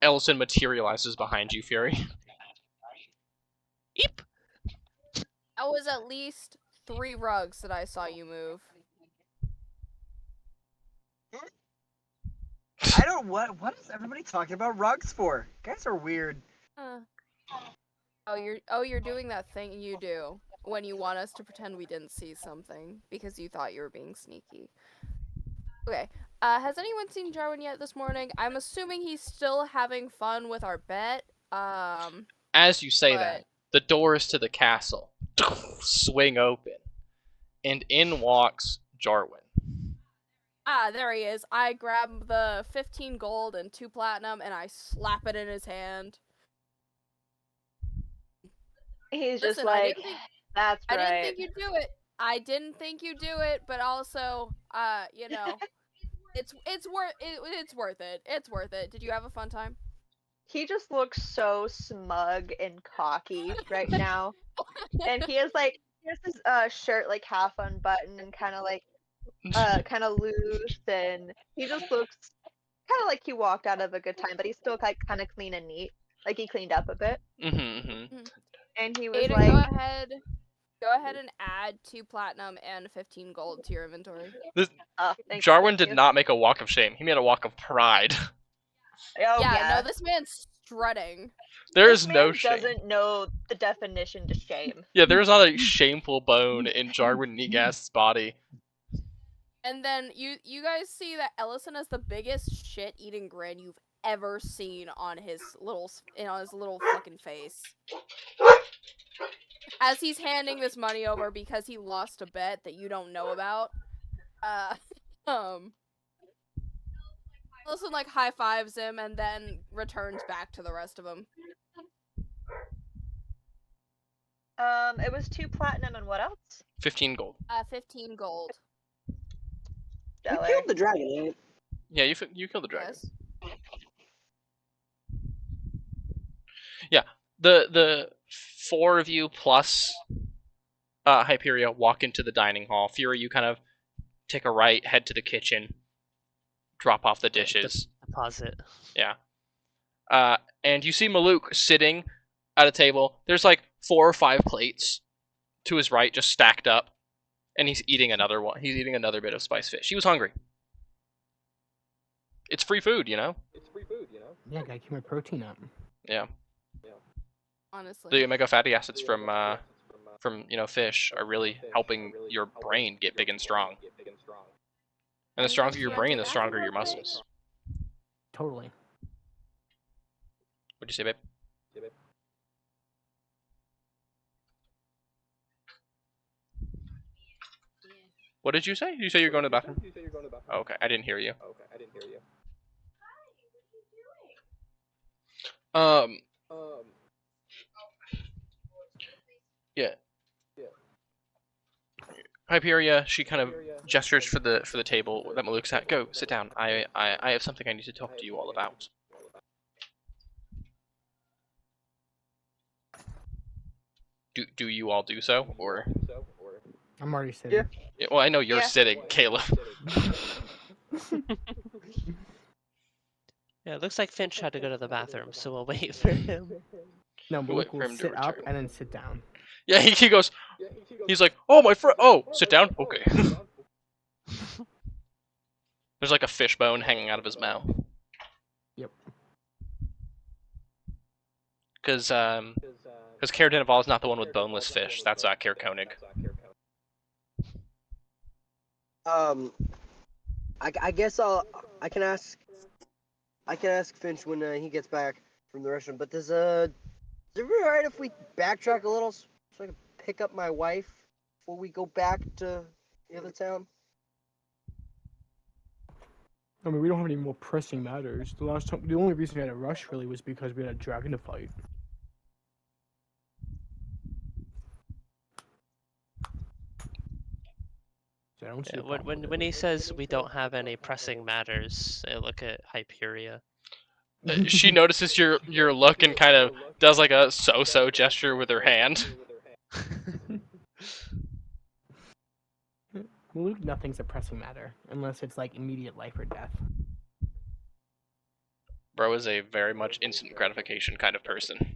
Ellison materializes behind you, Fury. Eep. That was at least 3 rugs that I saw you move. I don't. What is everybody talking about rugs for? You guys are weird. Oh, you're doing that thing you do when you want us to pretend we didn't see something because you thought you were being sneaky. Okay. Has anyone seen Jarwin yet this morning? I'm assuming he's still having fun with our bet. As you say But- that, the doors to the castle swing open, and in walks Jarwin. Ah, there he is. I grab the 15 gold and 2 platinum and I slap it in his hand. He's Listen, just like, that's I right. didn't think you'd do it. I didn't think you'd do it, but also, you know, it's worth it. It's worth it. Did you have a fun time? He just looks so smug and cocky right now. And he has his shirt like half unbuttoned and kind of loose, and he just looks kind of like he walked out of a good time, but he's still kind of clean and neat. Like he cleaned up a bit. And he was Aiden, like, go ahead and add 2 platinum and 15 gold to your inventory. Jarwin did not make a walk of shame. He made a walk of pride. Oh, yeah, no, this man's strutting. There is no This shame. man doesn't know the definition to shame. Yeah, there is not a shameful bone in Jarwin Negast's body. And then you guys see that Ellison has the biggest shit-eating grin you've ever seen on his little fucking face. As he's handing this money over because he lost a bet that you don't know about. Ellison like high fives him and then returns back to the rest of them. It was 2 platinum and what else? 15 gold. 15 gold. You killed the dragon, right? Yeah, you killed the dragon. Yes. Yeah, the 4 of you plus Hyperia walk into the dining hall. Fury, you kind of take a right, head to the kitchen, drop off the dishes. Deposit. Yeah. And you see Maluk sitting at a table. There's like 4 or 5 plates to his right, just stacked up, and he's eating another one. He's eating another bit of spiced fish. He was hungry. It's free food, you know? Yeah, gotta keep my protein up. Yeah. Honestly. The omega fatty acids from fish are really helping your brain get big and strong. And the stronger your brain, the stronger your muscles. Totally. What'd you say, babe? What did you say? Did you say you're going to the bathroom? Oh, okay, I didn't hear you. Yeah. Hyperia, she kind of gestures for the table that Maluk's at. Go, sit down. I have something I need to talk to you all about. Do you all do so, or? I'm already sitting. Yeah, well, I know you're Yeah. sitting, Caleb. Yeah, it looks like Finch had to go to the bathroom, so we'll wait for him. No, Wait Malik for will him to sit up return. and then sit down. Yeah, he goes. He's like, oh my friend. Oh, sit down. Okay. There's like a fish bone hanging out of his mouth. Yep. Because Caer Dineval is not the one with boneless fish. That's Caer Koenig. I guess I can ask Finch when he gets back from the restaurant. But is it alright if we backtrack a little so I can pick up my wife before we go back to the other town? I mean, we don't have any more pressing matters. The only reason we had a rush really was because we had a dragon to fight. So I don't see Yeah, a problem with when he it. says we don't have any pressing matters, I look at Hyperia. She notices your look and kind of does like a so gesture with her hand. Luke, nothing's a pressing matter unless it's like immediate life or death. Bro is a very much instant gratification kind of person.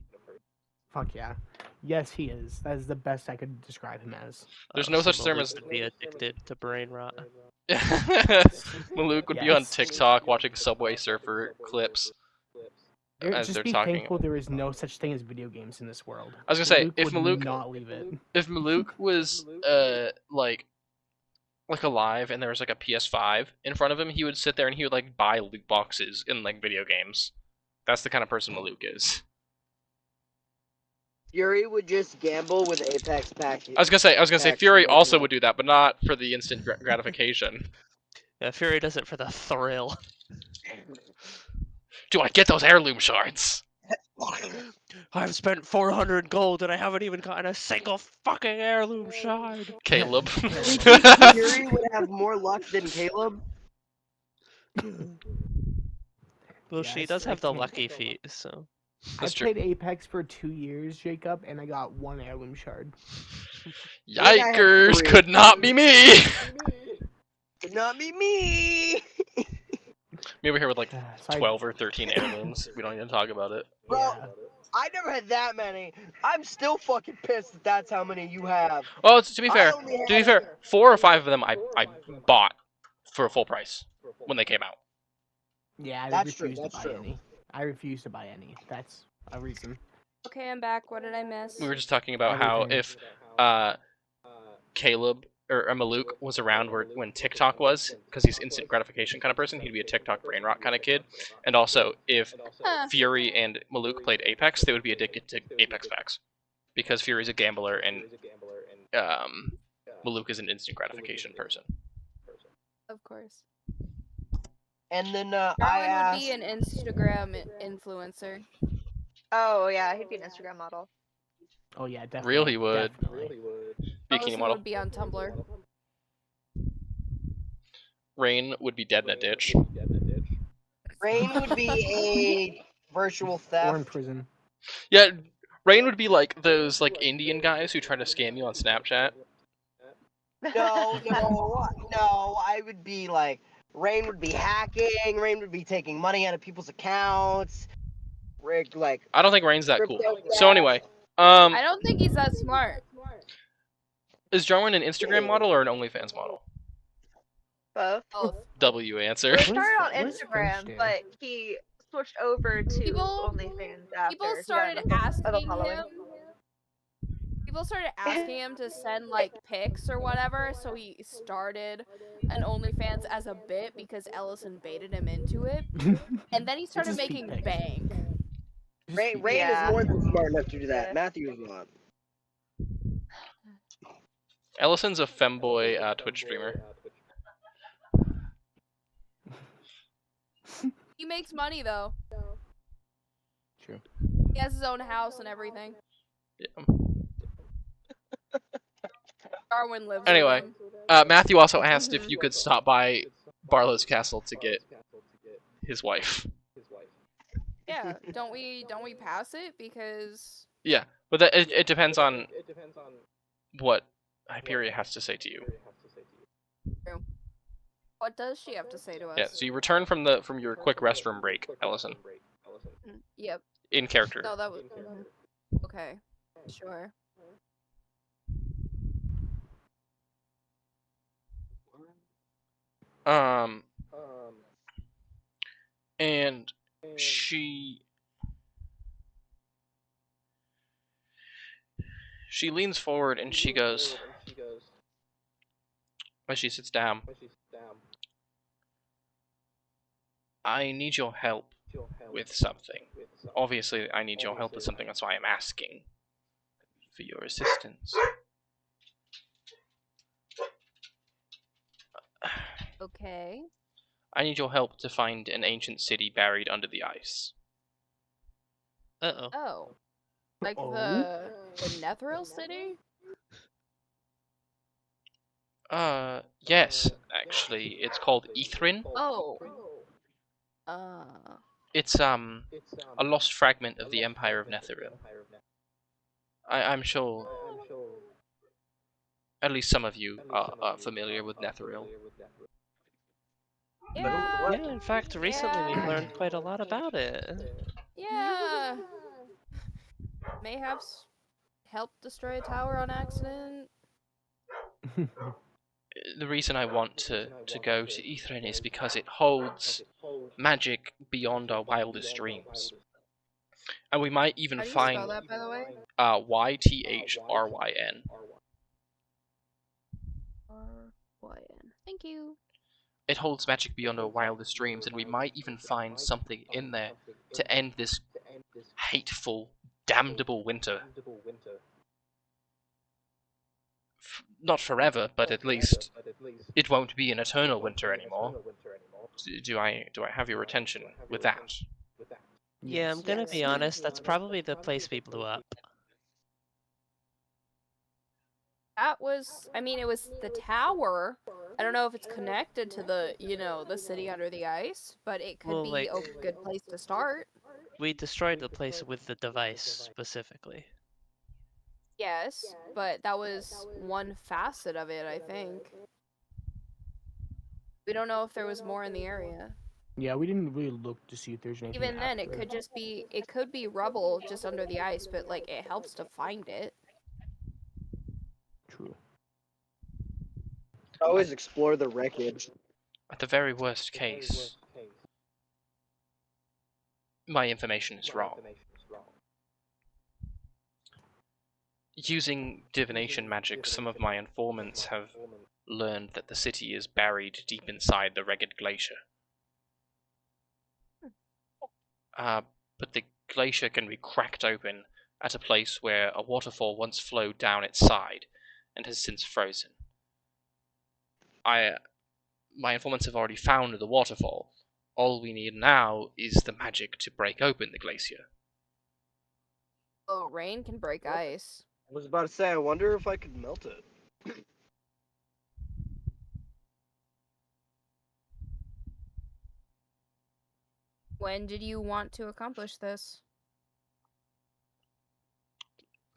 Fuck yeah. Yes, he is. That is the best I could describe him as. There's no So such term Maluk as would be addicted to brain rot. Malouk would be on Yes. TikTok watching Subway Surfer clips as Just they're be talking. thankful there is no such thing as video games in this world. I was gonna say, Luke if would Malouk not leave it. if Malouk was like alive and there was like a PS5 in front of him, he would sit there and he would like buy loot boxes in like video games. That's the kind of person Malouk is. Fury would just gamble with Apex packages. I was gonna say Fury also would do that, but not for the instant gratification. Yeah, Fury does it for the thrill. Do I get those heirloom shards? I've spent 400 gold and I haven't even gotten a single fucking heirloom shard. Caleb. Fury would have more luck than Caleb. Well, she Yes, does I have the can't. lucky feet, so. I That's true. played Apex for 2 years, Jacob, and I got 1 heirloom shard. Yikers! three. Could not be me. Could not be me. Me over here with like So 12 or 13 heirlooms. We don't even talk about it. Bro, Yeah. I never had that many. I'm still fucking pissed that that's how many you have. Well, to be fair, I only had 4 or 5 of them I bought for a full price when they came out. Yeah, I That's true, refuse to that's buy true. any. I refuse to buy any. That's a reason. Okay, I'm back. What did I miss? We were just talking about how Everything. if Caleb or Malouk was around when TikTok was, because he's instant gratification kind of person, he'd be a TikTok brain rot kind of kid. And also, if Fury and Malouk played Apex, they would be addicted to Apex packs, because Fury's a gambler and Malouk is an instant gratification person. Of course. And then I Darwin would asked. be an Instagram influencer. Oh yeah, he'd be an Instagram model. Oh yeah, definitely. Really would. Definitely. Bikini Allison model. would be on Tumblr. Rain would be dead in a ditch. Rain would be a virtual Or in theft. prison. Yeah, Rain would be like those like Indian guys who try to scam you on Snapchat. No, I would be like, Rain would be hacking. Rain would be taking money out of people's accounts. Rick, like, I don't think Rain's that cool. crypto So theft. anyway, I don't think he's that smart. is Jarwin an Instagram model or an OnlyFans model? Both. Both. W answer. He started on what does Finch Instagram, do? but he switched over to People- OnlyFans after. People he got started enough of a asking following. him. People started asking him to send like pics or whatever, so he started an OnlyFans as a bit because Ellison baited him into it, and then he started just feet making pics. bank. Rain Yeah. is more than smart enough to do that. Yeah. Matthew is not. Ellison's a femboy Twitch streamer. He makes money though. True. He has his own house and everything. Yeah. Darwin lives. Anyway. with him. Matthew also asked if you could stop by Barlow's castle to get his wife. Yeah, don't we pass it because Yeah, but that, it depends on what Hyperia has to say to you. what does she have to say to us? Yeah, so you return from your quick restroom break, Ellison, Yep. in character. No, that was okay. Sure. And she leans forward and she goes, as she sits down, I need your help with something. Obviously, I need your help with something, that's why I'm asking for your assistance. Okay. I need your help to find an ancient city buried under the ice. Uh-oh. Oh. Like Oh? the Netheril city? Yes, actually. It's called Ethrin. Oh. It's, a lost fragment of the Empire of Netheril. I'm sure at least some of you are familiar with Netheril. Yeah. Yeah, in fact, recently we've Yeah. learned quite a lot about it. Yeah. Mayhaps helped destroy a tower on accident. The reason I want to go to Ethrin is because it holds magic beyond our wildest dreams. And we might even How do you spell find that, by the way? Ythryn. R-Y-N. Thank you. It holds magic beyond our wildest dreams, and we might even find something in there to end this hateful, damnable winter. Not forever, but at least it won't be an eternal winter anymore. Do I have your attention with that? Yeah, I'm gonna be honest, that's probably the place we blew up. That was, I mean, it was the tower. I don't know if it's connected to the, the city under the ice, but it could Well, be like, a good place to start. we destroyed the place with the device, specifically. Yes, but that was one facet of it, I think. We don't know if there was more in the area. Yeah, we didn't really look to see if there's anything. Even then, it after. could just be, it could be rubble just under the ice, but like it helps to find it. True. Always explore the wreckage. At the very worst case, my information is wrong. Using divination magic, some of my informants have learned that the city is buried deep inside the Ragged Glacier. But the glacier can be cracked open at a place where a waterfall once flowed down its side and has since frozen. My informants have already found the waterfall. All we need now is the magic to break open the glacier. Oh, rain can break ice. I was about to say, I wonder if I could melt it. When did you want to accomplish this?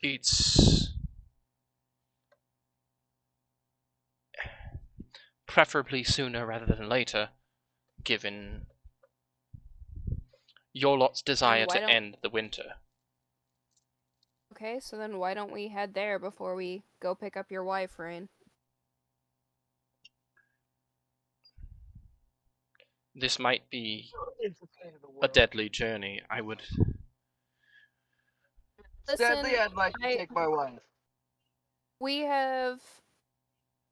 It's preferably sooner rather than later, given your lot's desire why to don't- end the winter. Okay, so then why don't we head there before we go pick up your wife, Rain? This might be a deadly journey. I would. Sadly, I'd like to I- take my wife. We have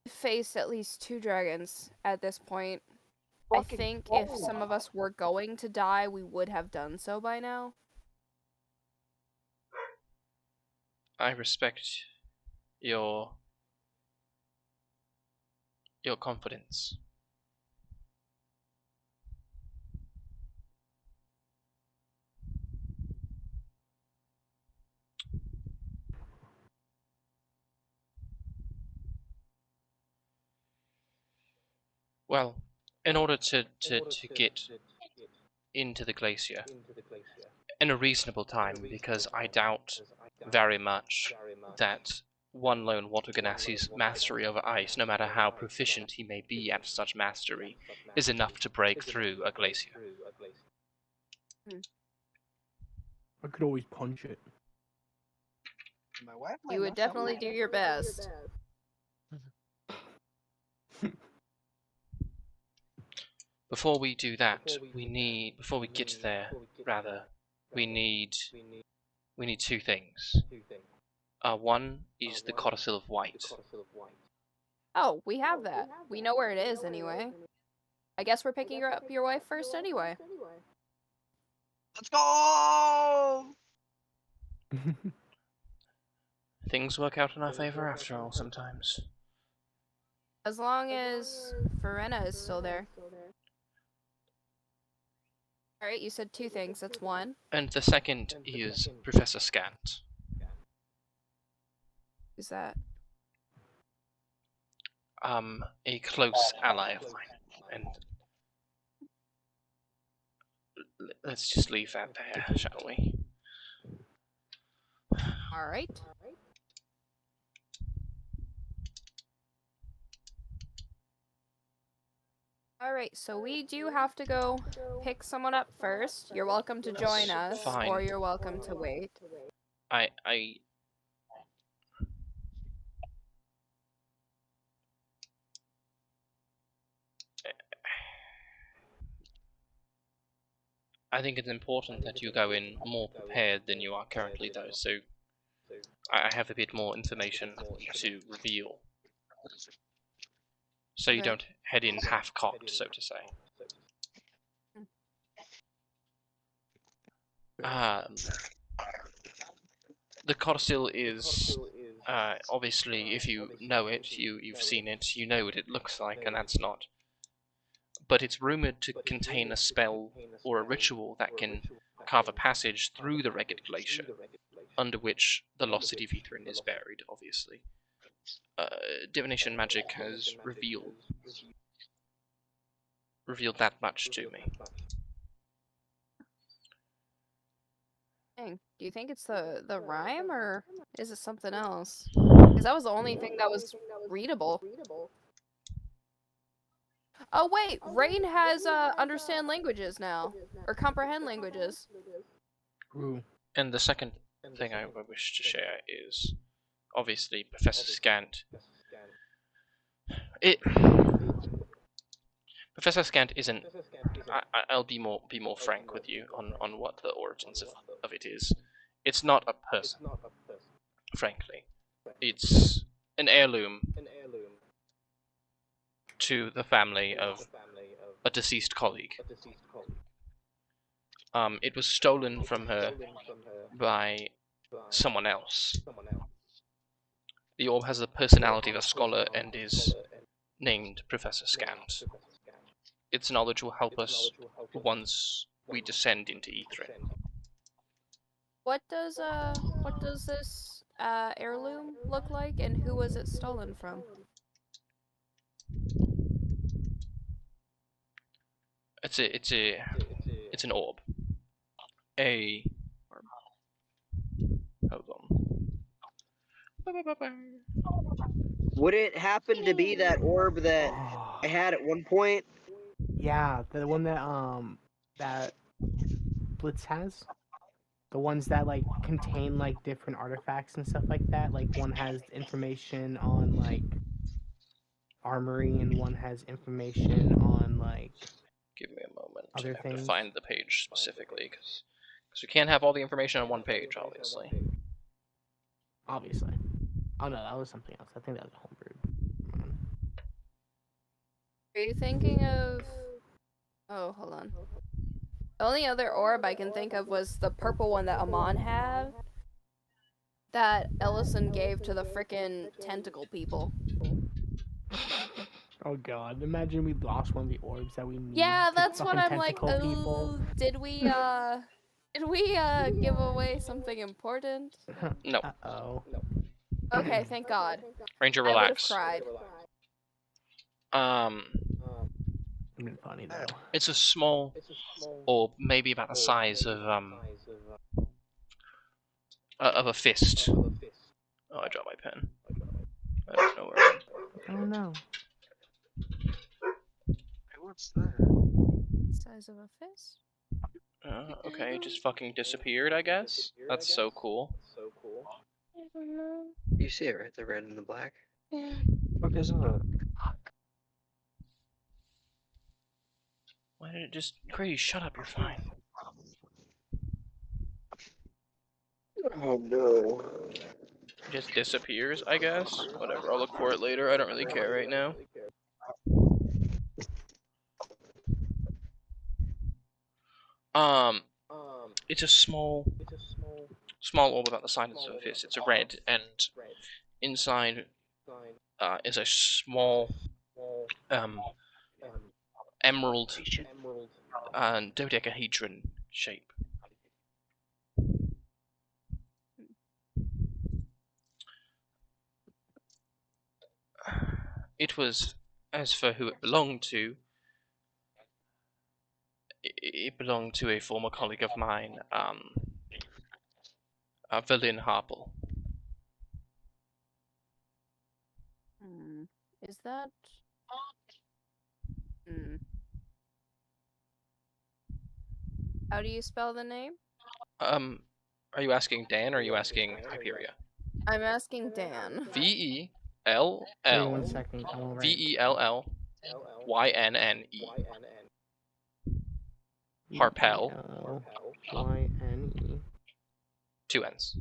faced at least 2 dragons at this point. I think if some of us were going to die, we would have done so by now. I respect your confidence. Well, in order to get into the glacier in a reasonable time, because I doubt very much that one lone water ganassi's mastery over ice, no matter how proficient he may be at such mastery, is enough to break through a glacier. I could always punch it. My wife might You would know something. definitely do your best. Before we do that, before we get there, rather, we need 2 things. One is the Codicil of White. Oh, we have that. We know where it is anyway. I guess we're picking up your wife first anyway. Let's go! Things work out in our favor after all sometimes. As long as Verena is still there. Alright, you said 2 things. That's 1. And the second is Professor Scant. Who's that? A close ally of mine. And let's just leave that there, shall we? Alright. Alright, so we do have to go pick someone up first. You're welcome to join us, Fine. or you're welcome to wait. I think it's important that you go in more prepared than you are currently, though, so I have a bit more information to reveal. So you Right. don't head in half-cocked, so to say. The codicil is, obviously, if you know it, you've seen it, you know what it looks like, and that's not. But it's rumored to contain a spell or a ritual that can carve a passage through the Ragged Glacier, under which the lost city of Ethrin is buried, obviously. Divination magic has revealed that much to me. Dang, do you think it's the rhyme, or is it something else? Because that was the only thing that was readable. Oh wait, Rain has understand languages now, or comprehend languages. Ooh. And the second thing I wish to share is, obviously, Professor Scant. Professor Scant isn't. I'll be more frank with you on what the origins of it is. It's not a person, frankly. It's an heirloom to the family of a deceased colleague. It was stolen from her by someone else. The orb has the personality of a scholar and is named Professor Scant. Its knowledge will help us once we descend into Ethrin. What does this heirloom look like, and who was it stolen from? It's an orb. Hold on. Would it happen to be that orb that I had at one point? Yeah, the one that that Blitz has. The ones that like contain like different artifacts and stuff like that. Like one has information on like armory, and one has information on like Give me a moment. other I have things. to find the page specifically, because we can't have all the information on one page, obviously. Obviously. Oh no, that was something else. I think that was homebrewed. Are you thinking of... Oh, hold on. The only other orb I can think of was the purple one that Amon had, that Ellison gave to the frickin' tentacle people. Oh god, imagine we lost one of the orbs that we need. Yeah, to that's what fucking I'm like, tentacle people. oh, did we give away something important? No. Uh-oh. Okay, thank God. Ranger, I would have relax. cried. It'd been funny though. It's a small orb, maybe about the size of a fist. Oh, I dropped my pen. I don't know where. Oh no. What's that? Size of a fist? Okay, just fucking disappeared, I guess. That's so cool. You see it right, the red and the black. Yeah. What is that? Why did it just... Grady, shut up, you're fine. Oh no. It just disappears, I guess. Whatever, I'll look for it later. I don't really care right now. It's a small orb about the size of a fist. It's a red, and inside is a small emerald and dodecahedron shape. It was, as for who it belonged to, it belonged to a former colleague of mine, Verlin Harple. Is that? How do you spell the name? Are you asking Dan or are you asking Hyperia? I'm asking Dan. Wait 1 second. I'm all right. VELLYNNE. Harpel. YNE. 2 N's.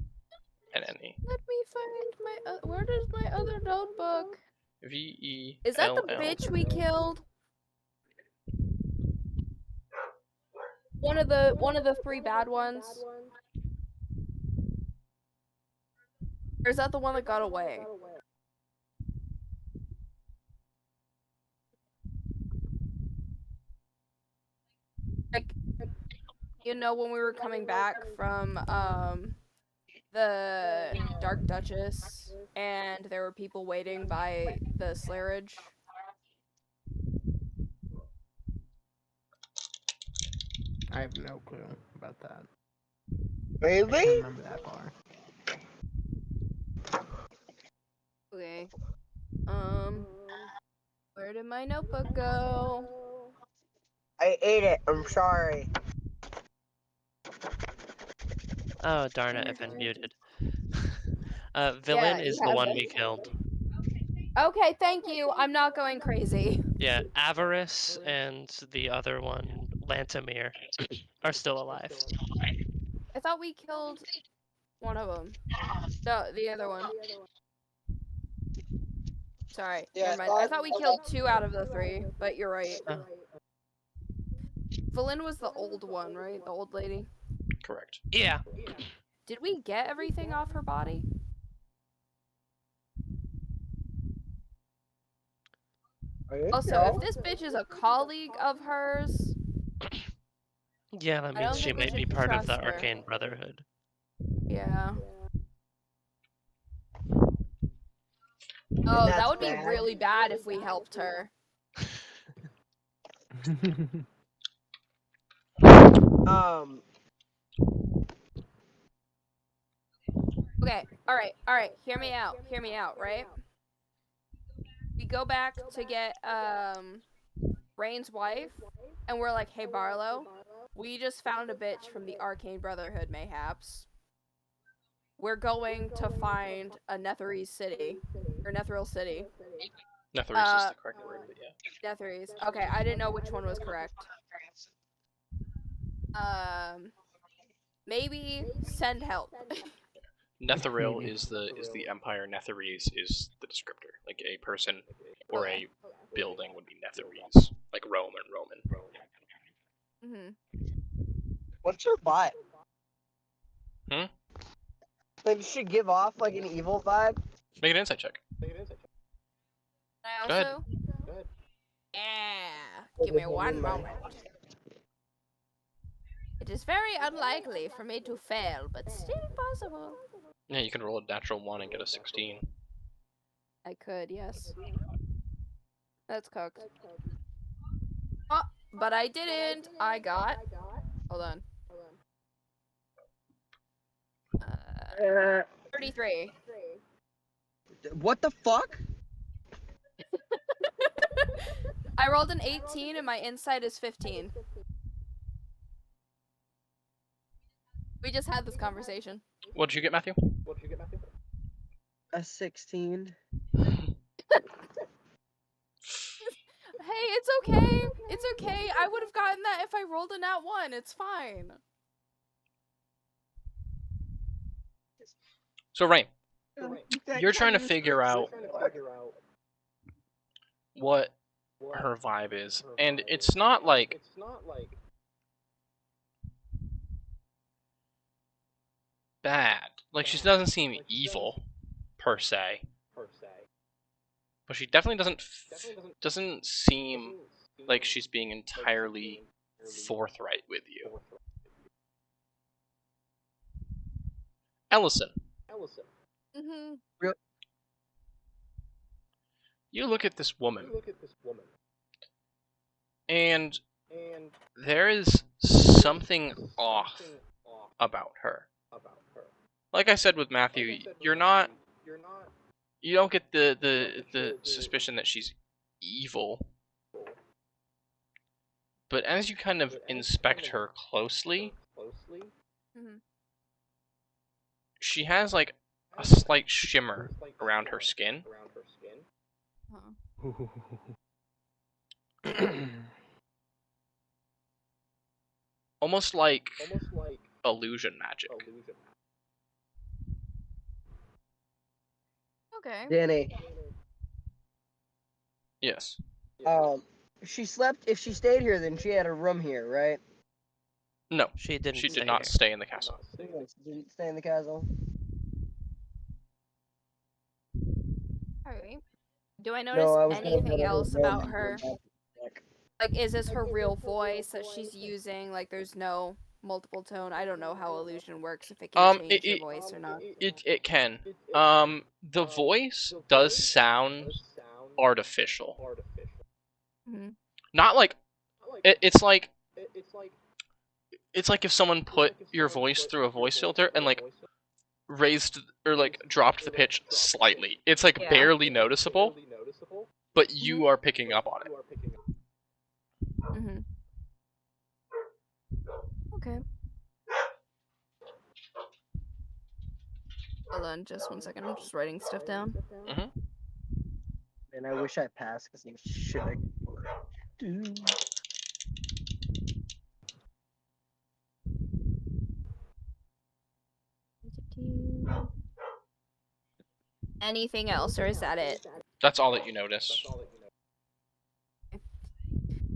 NNE. Let me find my. Where is my other notebook? VELL. Is that the bitch we killed? One of the 3 bad ones. Or is that the one that got away? Like, you know, when we were coming back from the Dark Duchess, and there were people waiting by the slarage. I have no clue about that. I Really? can't remember that bar. Okay. Where did my notebook go? I ate it. I'm sorry. Oh, darn it, I've been muted. Villain Yeah, is you the have one been. we killed. Okay, thank you. I'm not going crazy. Yeah, Avarice and the other one, Lantamir, are still alive. I thought we killed one of them. No, the other one. Sorry, Yeah, never mind. I thought we killed 2 out of the 3, but you're right. Oh. Valyn was the old one, right? The old lady. Correct. Yeah. Did we get everything off her body? Also, if this bitch is a colleague of hers, Yeah, that I means don't she think we might be should part of the trust her. Arcane Brotherhood. Yeah. Oh, that that's would be bad. really bad if we helped her. Okay, alright, hear me out, right? We go back to get, Rain's wife, and we're like, hey, Barlow, we just found a bitch from the Arcane Brotherhood, mayhaps. We're going to find a Netherese city, or Netheril city. Netherese is the correct word, but yeah. Netherese. Okay, I didn't know which one was correct. Maybe send help. Netheril Maybe. is the Empire. Netherese is the descriptor. Like a person or Okay. a building would be Netherese. Like Roman. What's your vibe? Hmm? Like, does she give off like an evil vibe? Make an insight check. I Go ahead. also? Yeah. Give me 1 moment. It is very unlikely for me to fail, but still possible. Yeah, you can roll a natural 1 and get a 16. I could, yes. That's cooked. Oh, but I didn't. I got. Hold on. 33. What the fuck? I rolled an 18 and my insight is 15. We just had this conversation. What did you get, Matthew? A 16. Hey, it's okay. It's okay. I would have gotten that if I rolled a nat 1. It's fine. So, Rime, you're trying to figure out what her vibe is, and it's not like bad. Like, she doesn't seem evil, per se. But she definitely doesn't seem like she's being entirely forthright with you. Ellison, Mm-hmm. you look at this woman, and there is something off about her. Like I said with Matthew, you don't get the suspicion that she's evil. But as you kind of inspect her closely, Mm-hmm. she has like a slight shimmer around her skin. Almost like illusion magic. Okay. Danny. Yes. She slept. If she stayed here, then she had a room here, right? No, She didn't. she did stay not here. stay in the castle. Didn't stay in the castle. Alright. Do I No, notice I was gonna go anything to her else room about and her? go back. Like, is this her real voice that she's using? Like, there's no multiple tone. I don't know how illusion works, if it can change her voice or not. It can. The voice does sound artificial. Mhm. Not like it's like if someone put your voice through a voice filter and like raised or like dropped the pitch slightly. It's like Yeah. barely noticeable, but you are picking up on it. Mm-hmm. Okay. Hold on, just one second. I'm just writing stuff down. And I wish I passed because I'm shit. Anything else, or is that it? That's all that you notice.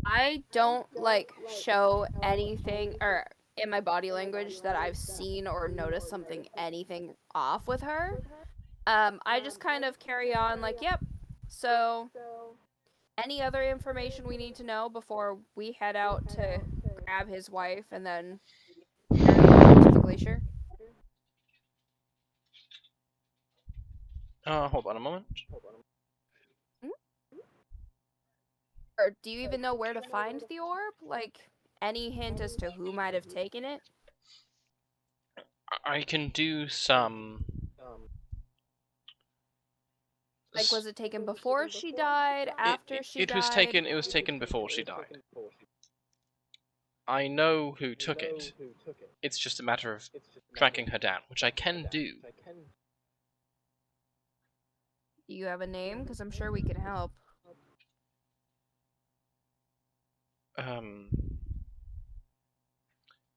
I don't like show anything or in my body language that I've seen or noticed anything off with her. I just kind of carry on like, yep. So any other information we need to know before we head out to grab his wife and then carry on to the glacier? Hold on a moment. Or do you even know where to find the orb? Like, any hint as to who might have taken it? I can do some. Like, was it taken before she died? After she died? It was taken before she died. I know who took it. It's just a matter of tracking her down, which I can do. Do you have a name? Because I'm sure we can help.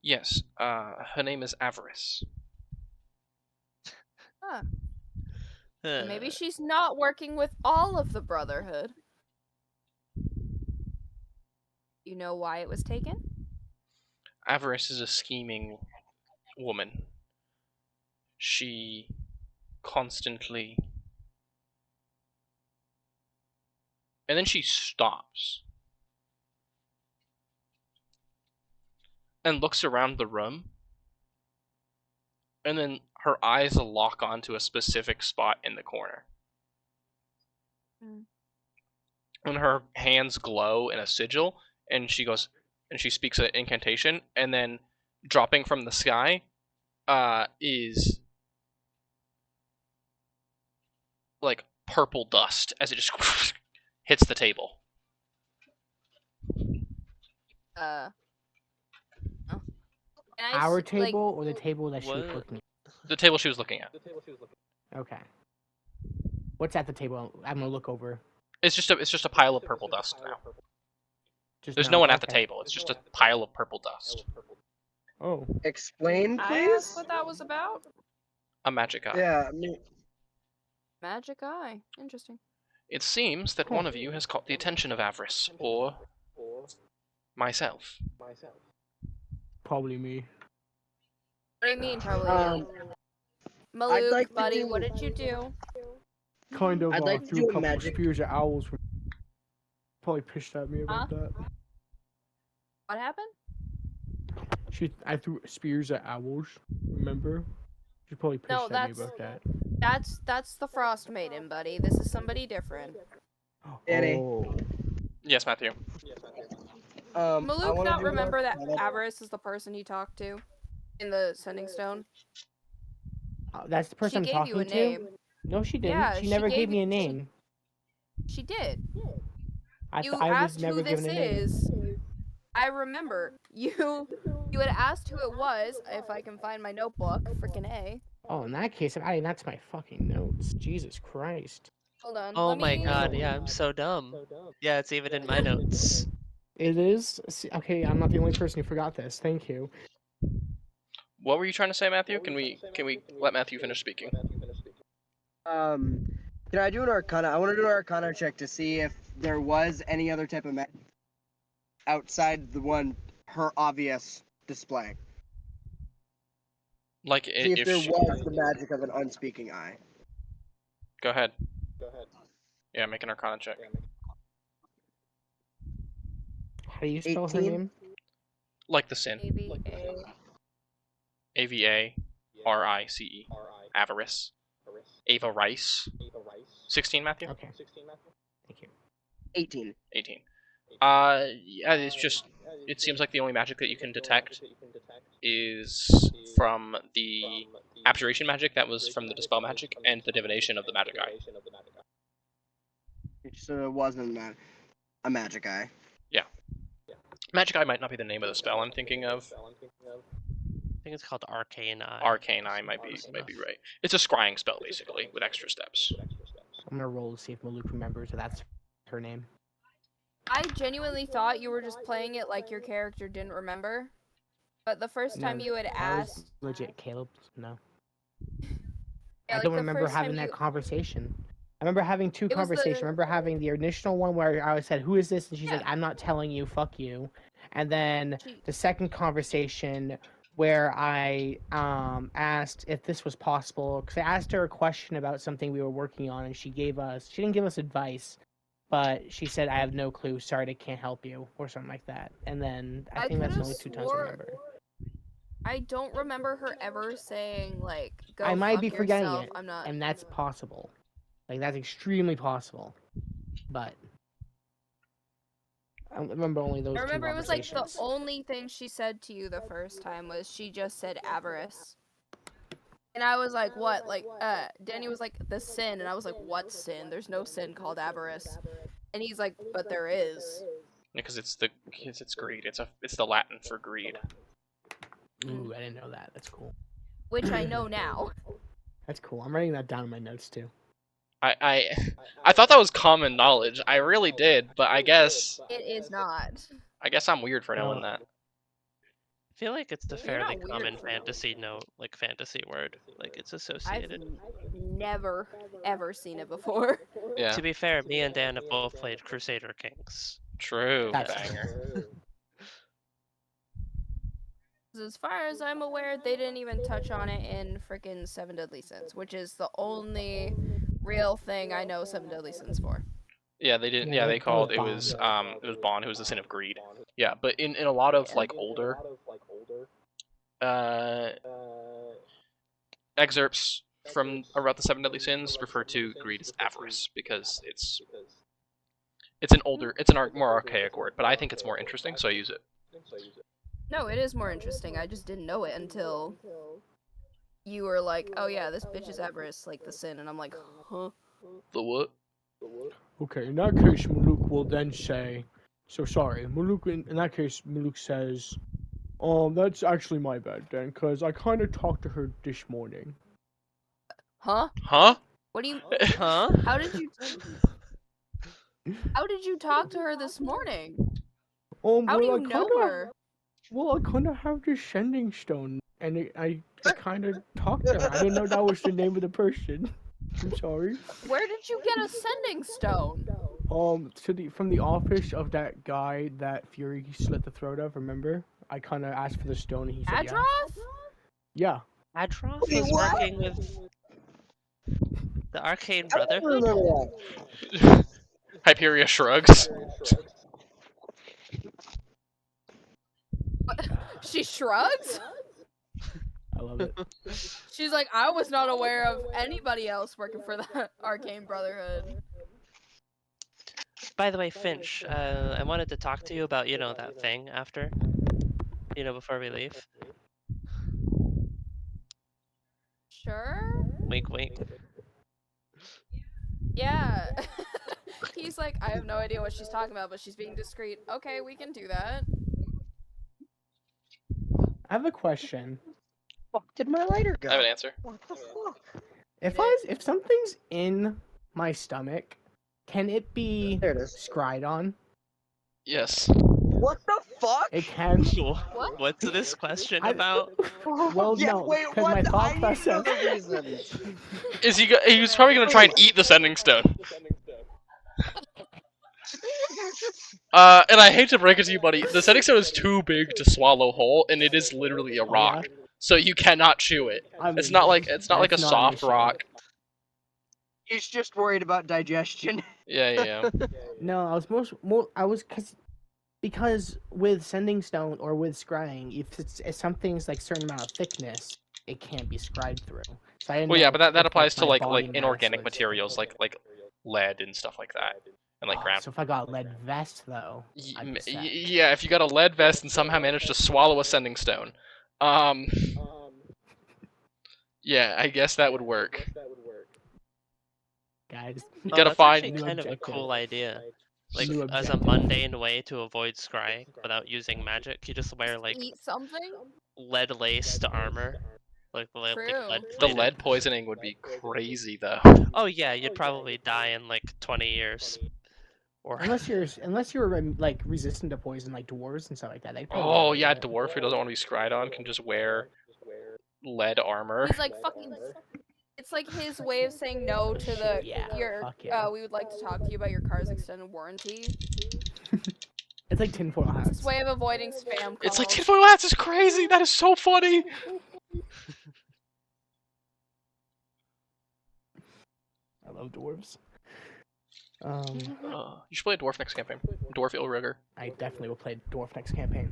Yes, her name is Avarice. Huh. Maybe she's not working with all of the Brotherhood. You know why it was taken? Avarice is a scheming woman. She constantly... And then she stops. And looks around the room. And then her eyes lock onto a specific spot in the corner. And her hands glow in a sigil, and she goes, and she speaks an incantation, and then dropping from the sky, is like purple dust as it just hits the table. Oh. Our table or the table that she was What? looking at? The table she was looking at. Okay. What's at the table? I'm gonna look over. It's just a pile of purple dust now. There's Now? no one at the Okay. table. It's just a pile of purple dust. Oh. Explain, I please. asked what that was about. A magic eye. Yeah. Magic eye. Interesting. It seems that one of you has caught the attention of Avarice, or myself. Probably me. What do you mean, probably? Maluk, like to buddy, do- what did you do? Kind of I'd like to threw do a a couple magic- spears at owls. Probably pissed at me about that. What happened? I threw spears at owls. Remember? She probably pissed No, at me that's about that. that's the Frostmaiden, buddy. This is somebody different. Danny. Oh. Yes, Matthew. I Maluk wanna not do remember that Arcana. Avarice is the person he talked to in the Sending Stone. That's the person She I'm gave you a talking to? name. No, she didn't. Yeah, she she never gave gave me a you- she- name. She did. I You was asked never who this given a name. is. I remember. You had asked who it was, if I can find my notebook. Frickin' A. Oh, in that case, I'm adding that to my fucking notes. Jesus Christ. Hold on. Oh let my me... god, yeah, I'm so dumb. Yeah, it's even in my notes. It is? Okay, I'm not the only person who forgot this. Thank you. What were you trying to say, Matthew? Can we let Matthew finish speaking? Can I do an Arcana? I want to do an Arcana check to see if there was any other type of magic outside her obvious display. Like, See if if there she... was the magic of an unspeaking eye. Go ahead. Yeah, make an Arcana check. How do you spell her 18? name? Like the sin. AVA. Avarice. Avarice. Ava Rice. 16, Matthew? Okay. Thank you. 18. 18. Yeah, it's just... It seems like the only magic that you can detect is from the abjuration magic that was from the dispel magic and the divination of the magic eye. So it wasn't a magic eye. Magic eye might not be the name of the spell I'm thinking of. I think it's called Arcane Eye. Arcane eye might be right. It's a scrying spell basically with extra steps. I'm gonna roll to see if Maluk remembers that that's her name. I genuinely thought you were just playing it like your character didn't remember. But the first time No, you had I was asked... legit Caleb. No. Yeah, I like don't the remember first time having that you- conversation. I remember having two It was conversations. I the- remember having the initial one where I said, "Who is this?" and she's like, Yeah. "I'm not telling you. Fuck you." And then She- the second conversation where I asked if this was possible because I asked her a question about something we were working on, and she didn't give us advice, but she said, "I have no clue. Sorry, I can't help you," or something like that. And then I think that's the coulda only two times I swore- remember. I don't remember her ever saying, like, go I might fuck be forgetting yourself. it, I'm not... and that's possible. Like that's extremely possible, but I remember only those. I remember two it was like the conversations. only thing she said to you the first time was she just said avarice. And I was like, what? Like, Danny was like, the sin. And I was like, what sin? There's no sin called avarice. And he's like, but there is. Because it's greed. It's the Latin for greed. Ooh, I didn't know that. That's cool. Which I know now. That's cool. I'm writing that down in my notes too. I thought that was common knowledge. I really did, but I guess It is not. I'm weird for knowing that. I feel like it's a You're fairly not weird common for knowing. fantasy word. Like it's I've associated. never, ever seen it before. Yeah. To be fair, me and Dan have both played Crusader Kings. True. That's Banger. As far as I'm aware, they didn't even touch on it in frickin' Seven Deadly Sins, which is the only real thing I know Seven Deadly Sins for. Yeah, they didn't. Yeah, Yeah, that they called was it was Bond, who was the sin of greed. Yeah, but in a lot of like older excerpts from about the Seven Deadly Sins refer to greed as avarice because it's an more archaic word, but I think it's more interesting, so I use it. No, it is more interesting. I just didn't know it until you were like, oh yeah, this bitch is avarice, like the sin, and I'm like, huh? The what? Okay, in that case, Maluk will then say, so sorry, Maluk, in that case, Maluk says, that's actually my bad then, because I kind of talked to her this morning. Huh? Huh? What do you... Huh? How did you talk to her this morning? How well, do you I know kinda, her? Well, I kind of have this sending stone, and I kind of talked to her. I didn't know that was the name of the person. I'm sorry. Where did you get a sending stone? From the office of that guy that Fury slit the throat of. Remember? I kind of asked for the stone, and he said, Adroth? yeah. Adroth Wait, was what? working with the Arcane I don't Brotherhood? remember that. Hyperia shrugs. She shrugs? I love it. She's like, I was not aware of anybody else working for the Arcane Brotherhood. By the way, Finch, I wanted to talk to you about, that thing after. Before we leave. Sure? Wink, wink. Yeah. He's like, I have no idea what she's talking about, but she's being discreet. Okay, we can do that. I have a question. Fuck did my lighter go? I have an answer. What the fuck? If something's in my stomach, can it be There it is. scryed on? Yes. What the fuck? It can. What? What's this question I- about? Well, yeah, no, wait, because what? my thought I need to know process. the reasons. He was probably gonna try and eat the sending stone. And I hate to break it to you, buddy. The sending stone is too big to swallow whole, and it is literally a Oh, rock. yeah? So you cannot chew it. I It's mean, not like a that's not an soft issue. rock. He's just worried about digestion. Yeah. No, I was because with sending stone or with scrying, if something's like certain amount of thickness, it can't be scried through. So I didn't Well, know yeah, but that if, applies to my like body mass inorganic was- materials, like lead and stuff like that, and like ground. So if I got a lead vest though, I'd be set. Yeah, if you got a lead vest and somehow managed to swallow a sending stone, yeah, I guess that would work. Guys, You Oh, gotta that's find. actually New kind of a objective. cool idea. Like, New as a objective. mundane way to avoid scrying without using magic, you just wear, like, Eat something? lead-laced armor. Like, True. lead The plated. lead poisoning would be crazy, though. Oh, yeah, you'd probably die in, like, 20 years. Or unless you're like resistant to poison, like dwarves and stuff like that. They'd probably Oh get yeah, it. dwarf who doesn't want to be scryed on can just wear lead armor. He's like, fucking. It's like his way of saying no to the Yeah, fuck yeah. we would like to talk to you about your car's extended warranty. It's like tinfoil It's hats. his way of avoiding spam calls. It's like tinfoil hats is crazy. That is so funny. I love dwarves. You should play a dwarf next campaign. Dwarf Illrigger. I definitely will play dwarf next campaign.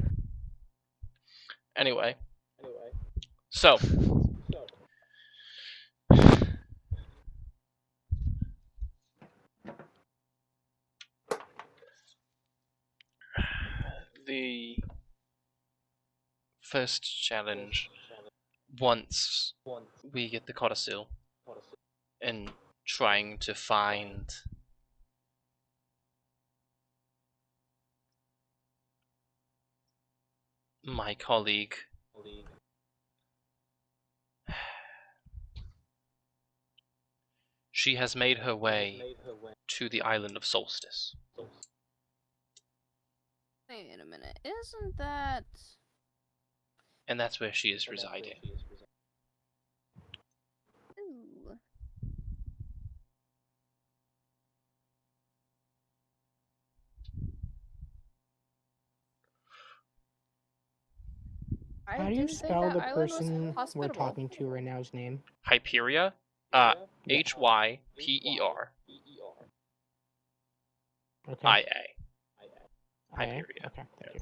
Anyway. So. The first challenge, once we get the codicil, and trying to find my colleague. She has made her way to the island of Solstice. Wait a minute. Isn't that... And that's where she is residing. Ooh. I How do you didn't think spell that the island was person we're hospitable. talking to right now's name? Hyperia? Hyper. Okay. IA. IA? Hyperia. Okay, thank you.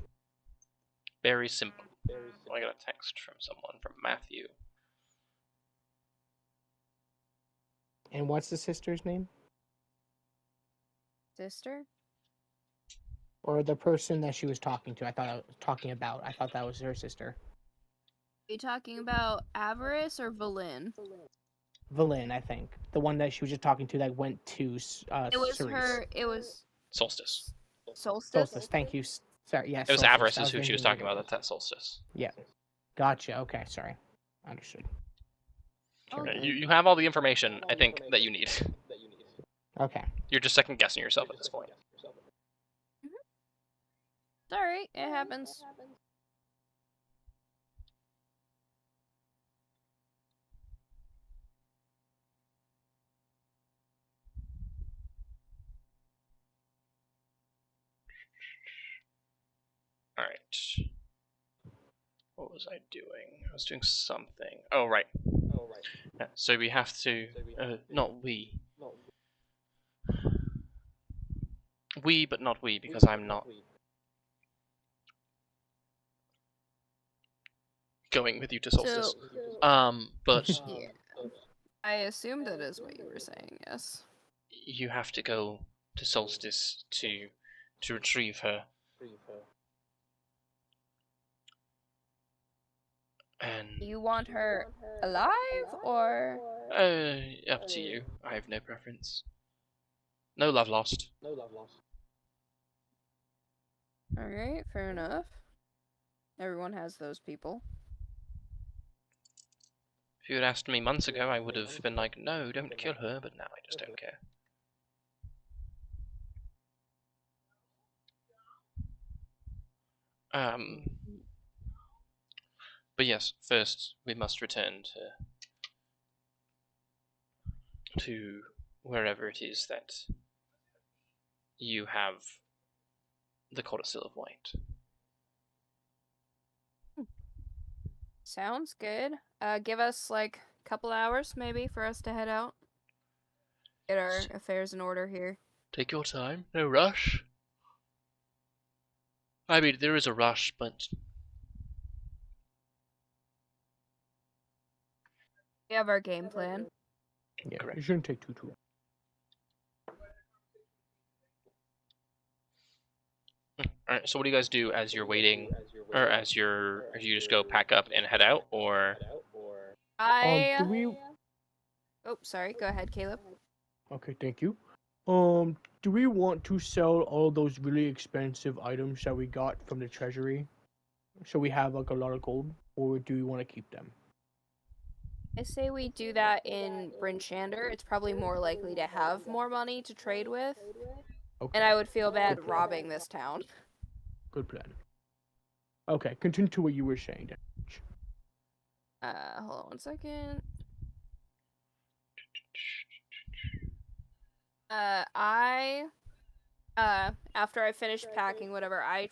Very simple. I got a text from someone, from Matthew. And what's the sister's name? Sister? Or the person that she was talking to? I thought that was her sister. Are you talking about Avarice or Valin? Valin, I think. The one that she was just talking to that went to It was Cerise. her. It was Solstice. Solstice. Solstice, thank you. Sorry, yes. It was Solstice. Avarice I is who she was thinking talking about. That's Solstice. Yeah. Gotcha. Okay, sorry. Understood. Okay. You have all the information, I think, that you need. Okay. You're just second guessing yourself at this point. It's alright. It happens. Alright. What What was I doing? I was doing something. Oh, right. Yeah, so we have to... not we. We, but not we, because I'm not going with you to Solstice. But Yeah. I assumed that is what you were saying, yes. you have to go to Solstice to retrieve her. And You want her alive, or...? up to you. I have no preference. No love lost. Alright, fair enough. Everyone has those people. If you had asked me months ago, I would have been like, no, don't kill her, but now I just don't care. But yes, first we must return to wherever it is that you have the Codicil of White. Sounds good. Give us, like, a couple hours, maybe, for us to head out. Get our affairs in order here. Take your time, no rush. I mean, there is a rush, but We have our game plan. Yeah, Correct. it shouldn't take too long. Alright, so what do you guys do as you're waiting, or as you just go pack up and head out, or... Do we? Oh, sorry, go ahead, Caleb. Okay, thank you. Do we want to sell all those really expensive items that we got from the treasury, so we have like a lot of gold, or do we want to keep them? I say we do that in Bryn Shander. It's probably more likely to have more money to trade with. Okay. And I would feel bad Good plan. robbing this town. Good plan. Okay, continue to what you were saying. Dan. Hold on one second. After I finish packing whatever, I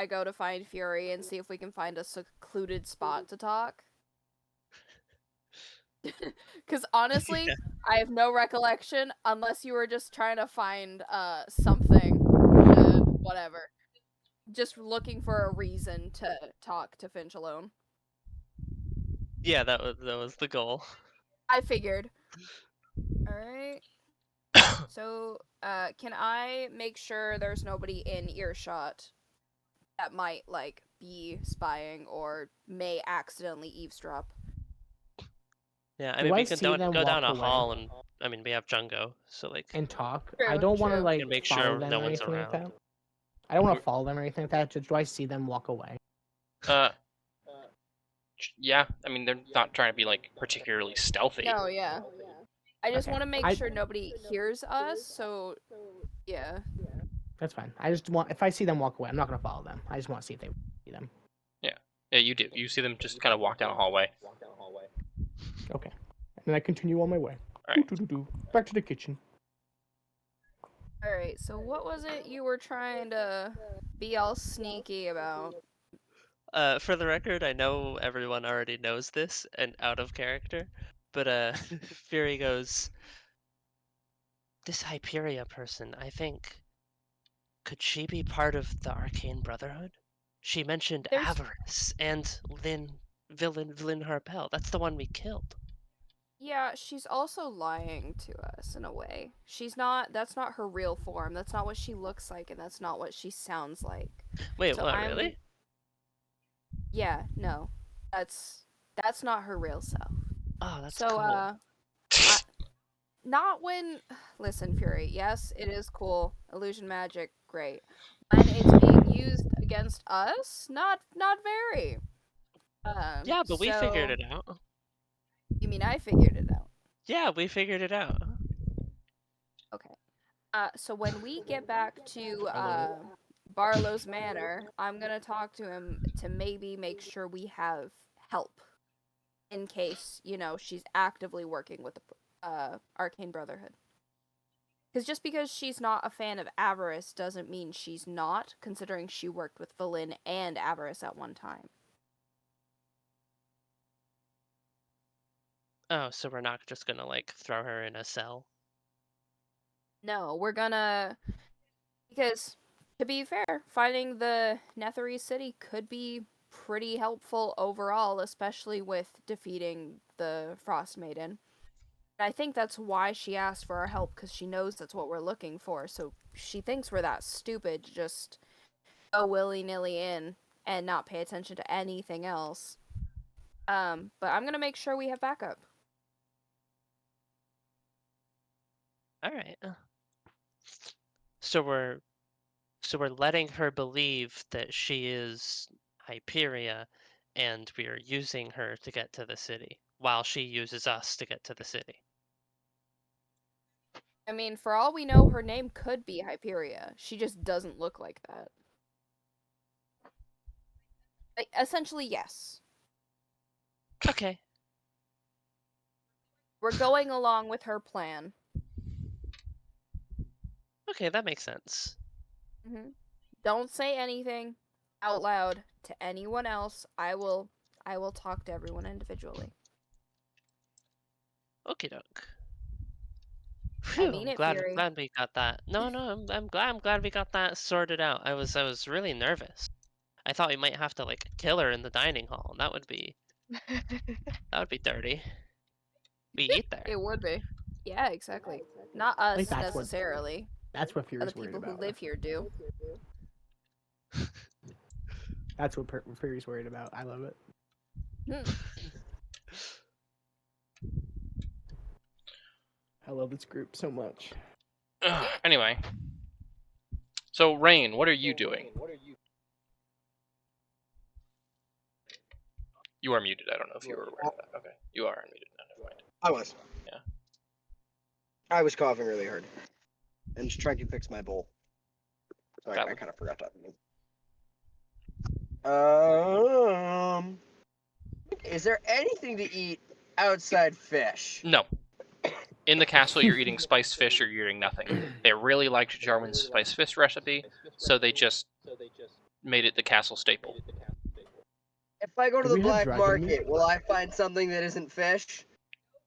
go to find Fury and see if we can find a secluded spot to talk. Because honestly, I have no recollection unless you were just trying to find something, whatever. Just looking for a reason to talk to Finch alone. Yeah, that was the goal. I figured. Alright. So, can I make sure there's nobody in earshot that might, like, be spying or may accidentally eavesdrop? Yeah, I Do mean, I we can see them go down walk a away? hall, and I mean, we have Jungo, so like, And talk. True, I don't want to true. like can make follow sure them no or one's anything like around. that. I don't want to follow them or anything like that. Just do I see them walk away? Yeah, I mean, they're not trying to be, like, particularly stealthy. No, yeah. I just Okay. want to make sure nobody hears us, so yeah. That's fine. I just want if I see them walk away, I'm not gonna follow them. I just want to see if they see them. Yeah, you do. You see them just kind of walk down a hallway. Okay. And then I continue on my way. Alright. Doo-doo-doo-doo. Back to the kitchen. Alright, so what was it you were trying to be all sneaky about? For the record, I know everyone already knows this and out of character, but Fury goes, this Hyperia person, I think, could she be part of the Arcane Brotherhood? She mentioned There's- Avarice and Villain Harpel. That's the one we killed. Yeah, she's also lying to us in a way. That's not her real form. That's not what she looks like, and that's not what she sounds like. Wait, So what, really? Yeah, no. That's not her real self. Oh, that's So, cool. not when... Listen, Fury, yes, it is cool. Illusion magic, great. When it's being used against us, not very. Yeah, but we figured so- it out. You mean I figured it out? Yeah, we figured it out. Okay. So when we get back to Barlow's Manor, I'm gonna talk to him to maybe make sure we have help in case, she's actively working with the Arcane Brotherhood. Because just because she's not a fan of Avarice doesn't mean she's not, considering she worked with Valin and Avarice at one time. Oh, so we're not just gonna like throw her in a cell? No, we're gonna because to be fair, finding the Netherese city could be pretty helpful overall, especially with defeating the Frostmaiden. I think that's why she asked for our help, because she knows that's what we're looking for. So she thinks we're that stupid to just go willy-nilly in and not pay attention to anything else. But I'm gonna make sure we have backup. All right. So we're letting her believe that she is Hyperia, and we are using her to get to the city, while she uses us to get to the city. I mean, for all we know, her name could be Hyperia. She just doesn't look like that. Like, essentially, yes. Okay. We're going along with her plan. Okay, that makes sense. Don't say anything out loud to anyone else. I will talk to everyone individually. Okie doke. I mean it, I'm Fury. glad we got that. No, I'm glad we got that sorted out. I was really nervous. I thought we might have to like kill her in the dining hall, and that would be dirty. We eat there. It would be. Yeah, exactly. Not I think us that's necessarily. That's what Other Fury's worried people who about. live here do. That's what Fury's worried about. I love it. I love this group so much. Anyway. So, Rain, what are you doing? You are muted. I don't know if you were aware of that. Okay. You are unmuted now. Never mind. I was. Yeah. I was coughing really hard. And just trying to fix my bowl. So I Valid. kind of forgot that. Is there anything to eat outside fish? No. In the castle, you're eating spiced fish or you're eating nothing. They really liked Jarwin's spiced fish recipe, so they just made it the castle staple. If I go to Do the we have black dragon market, meat? will I find something that isn't fish?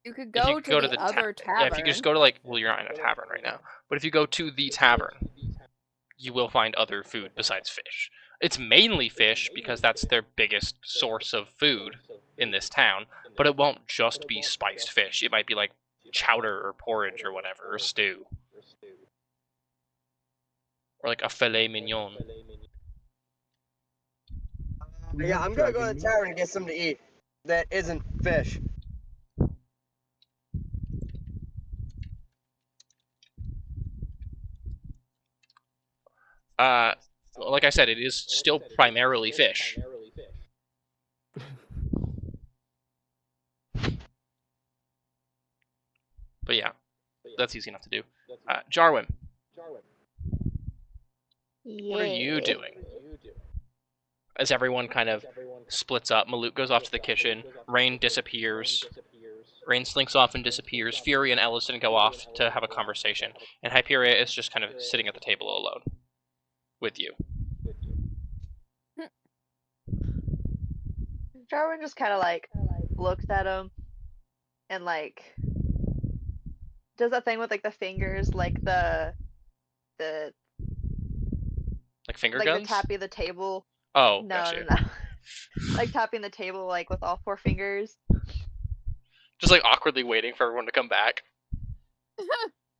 You could If go you to go the to the other tavern. Yeah, if you just go to well, you're not in a tavern right now. But if you go to the tavern, you will find other food besides fish. It's mainly fish because that's their biggest source of food in this town. But it won't just be spiced fish. It might be like chowder or porridge or whatever, or stew. Or like a filet mignon. Do we Yeah, have I'm gonna go to dragon the meat? tavern and get something to eat that isn't fish. Like I said, it is still primarily fish. But yeah, that's easy enough to do. Jarwin, what are you doing? As everyone kind of splits up, Maluk goes off to the kitchen, Rain disappears, Rain slinks off and disappears, Fury and Ellison go off to have a conversation, and Hyperia is just kind of sitting at the table alone with you. Jarwin just kind of like looks at him and like does that thing with like the fingers, like the Like finger like guns? the tapping the table. Oh, No, gotcha. no, no. Like tapping the table like with all 4 fingers. Just like awkwardly waiting for everyone to come back.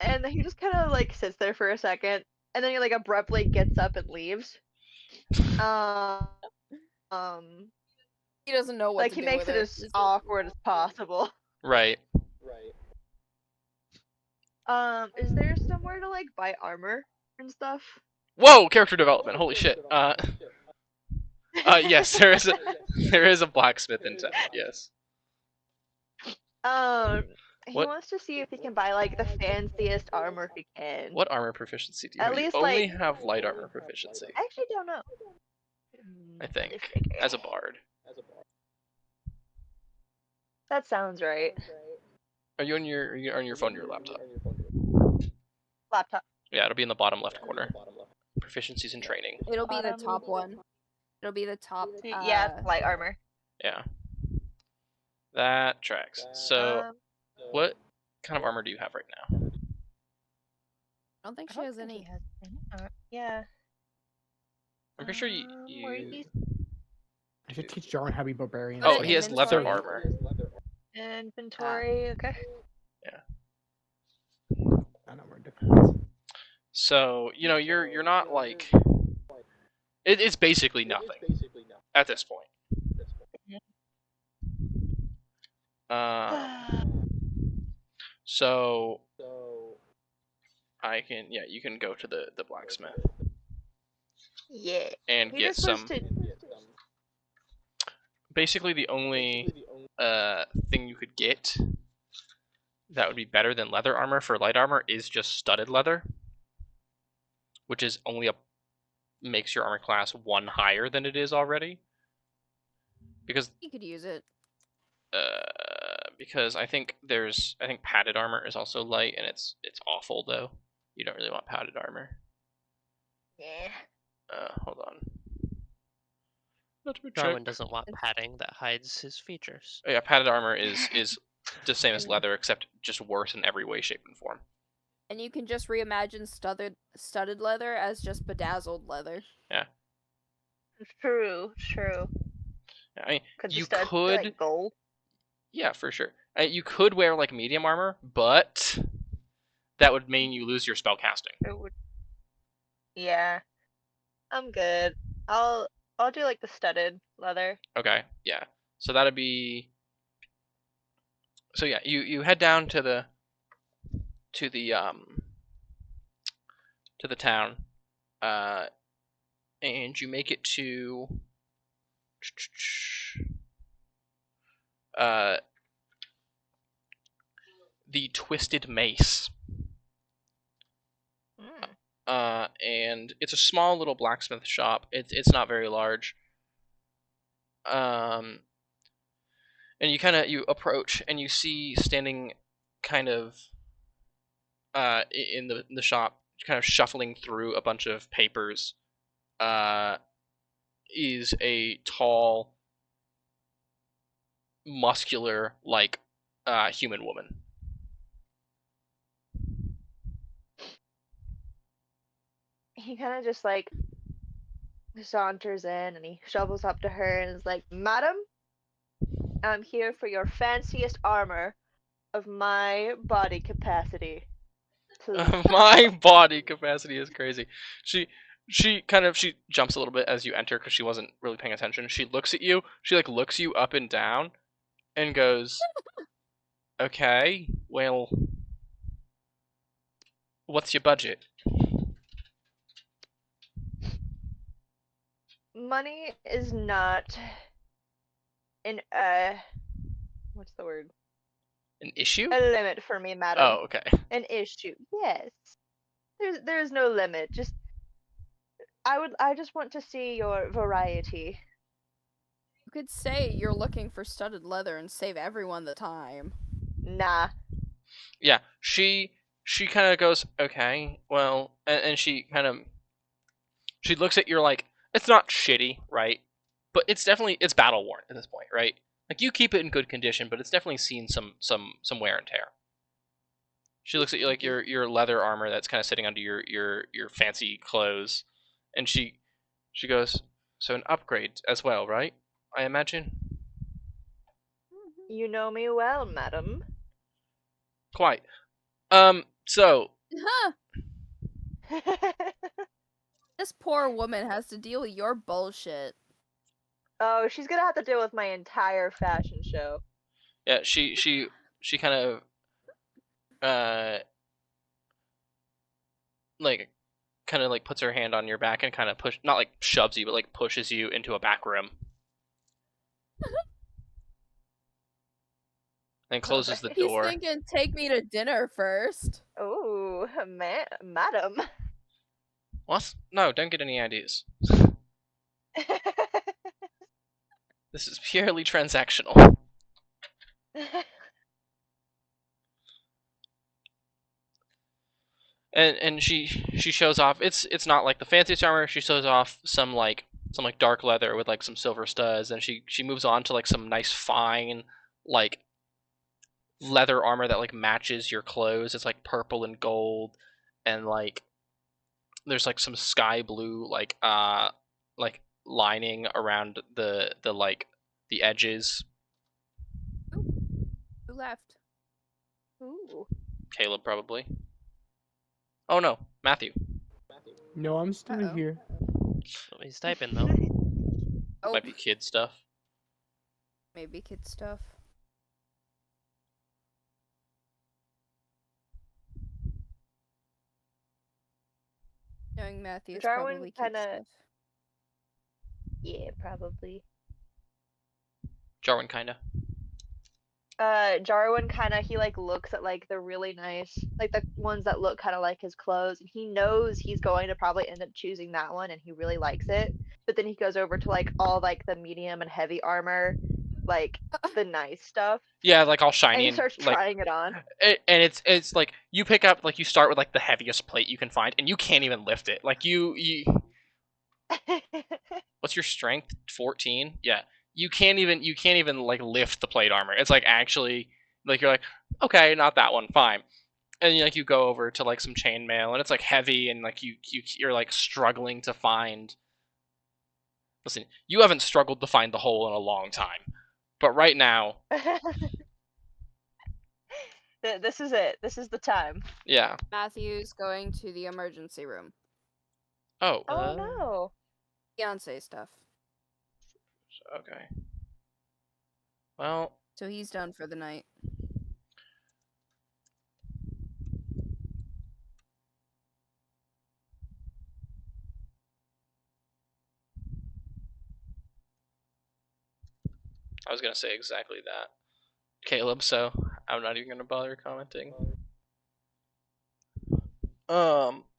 And then he just kind of like sits there for a second, and then he like abruptly gets up and leaves. He doesn't know what Like to he do makes with it it. as awkward as possible. Right. Is there somewhere to like buy armor and stuff? Whoa, character development. Holy shit. Yes, there is a blacksmith in town. Yes. He What? wants to see if he can buy like the fanciest armor he can. What armor proficiency do you At have? You least, only like- have light armor proficiency, I actually don't know. I think, Let me figure. as a bard. That sounds right. Are you on your phone or your laptop? Laptop. Yeah, it'll be in the bottom left corner. Proficiencies in training. It'll be the Bottom. top one. It'll be the top. Yeah, light armor. Yeah. That tracks. So, Um, what kind of armor do you have right now? I don't think I she don't has think any. he has any. Yeah. I'm pretty sure Where you... he's I should teach Jarwin how to be barbarian. Go to Oh, he has leather inventory. armor. inventory. Okay. Not armor defense. So, you know, you're not like... It's basically nothing at this point. So I can, yeah, you can go to the blacksmith Yeah. and He get just was some. to. Basically, the only thing you could get that would be better than leather armor for light armor is just studded leather, which is only makes your armor class 1 higher than it is already. Because You could use it. because I think padded armor is also light, and it's awful though. You don't really want padded armor. Yeah. Hold on. Let me Darwin check. doesn't want padding that hides his features. Yeah, padded armor is the same as leather, except just worse in every way, shape, and form. And you can just reimagine studded leather as just bedazzled leather. Yeah. True. Yeah, I mean, Could you the studs be, could. like gold? Yeah, for sure. You could wear like medium armor, but that would mean you lose your spell casting. It would. Yeah. I'm good. I'll do like the studded leather. Okay. Yeah. So that'd be. So yeah, you head down to the town, and you make it to the Twisted Mace. And it's a small little blacksmith shop. It's not very large. And you approach and you see standing kind of in the shop, kind of shuffling through a bunch of papers, is a tall, muscular, like human woman. He kind of just like saunters in and he shovels up to her and is like, "Madam, I'm here for your fanciest armor of my body capacity. Please." My body capacity is crazy. She jumps a little bit as you enter because she wasn't really paying attention. She looks at you. She like looks you up and down, and goes, "Okay, well, what's your budget?" Money is not an what's the word? An issue? A limit for me, madam. Oh, okay. An issue. Yes. There's no limit. Just I just want to see your variety. You could say you're looking for studded leather and save everyone the time. Nah. Yeah, she kind of goes, "Okay, well," and she looks at your like, it's not shitty, right? But it's battle worn at this point, right? Like you keep it in good condition, but it's definitely seen some wear and tear. She looks at you like your leather armor that's kind of sitting under your fancy clothes, and she goes, "So an upgrade as well, right? I imagine." You know me well, madam. Quite. So Huh. This poor woman has to deal with your bullshit. Oh, she's gonna have to deal with my entire fashion show. yeah, she kind of like puts her hand on your back and kind of not like shoves you, but like pushes you into a back room. And closes the door. He's thinking, take me to dinner first. Oh, madam. What? No, don't get any ideas. This is purely transactional. And she shows off. It's not like the fanciest armor. She shows off some dark leather with like some silver studs, and she moves on to like some nice fine like leather armor that like matches your clothes. It's like purple and gold, and like there's like some sky blue like lining around the like the edges. Who left? Ooh. Caleb probably. Oh no, Matthew. No, I'm still Uh-oh. here. Oh, he's typing though. Oh, Might be kid stuff. maybe kid stuff. Knowing Matthew, it's Jarwin probably kid kinda- stuff. Yeah, probably. Jarwin kinda. Jarwin he like looks at like the really nice, like the ones that look kind of like his clothes, and he knows he's going to probably end up choosing that one, and he really likes it. But then he goes over to like all like the medium and heavy armor, like the nice stuff, Yeah, like all and shiny he and starts like trying it on. and it's like you pick up like you start with like the heaviest plate you can find, and you can't even lift it. Like you what's your strength? 14? Yeah. You can't even like lift the plate armor. It's like actually like you're like, okay, not that one, fine. And like you go over to like some chainmail, and it's like heavy, and like you're like struggling to find. Listen, you haven't struggled to find the hole in a long time, but right now, This is it. This is the time. yeah. Matthew's going to the emergency room. Oh, Oh no. Beyonce stuff. okay. Well, So he's done for the night. I was gonna say exactly that, Caleb. So I'm not even gonna bother commenting.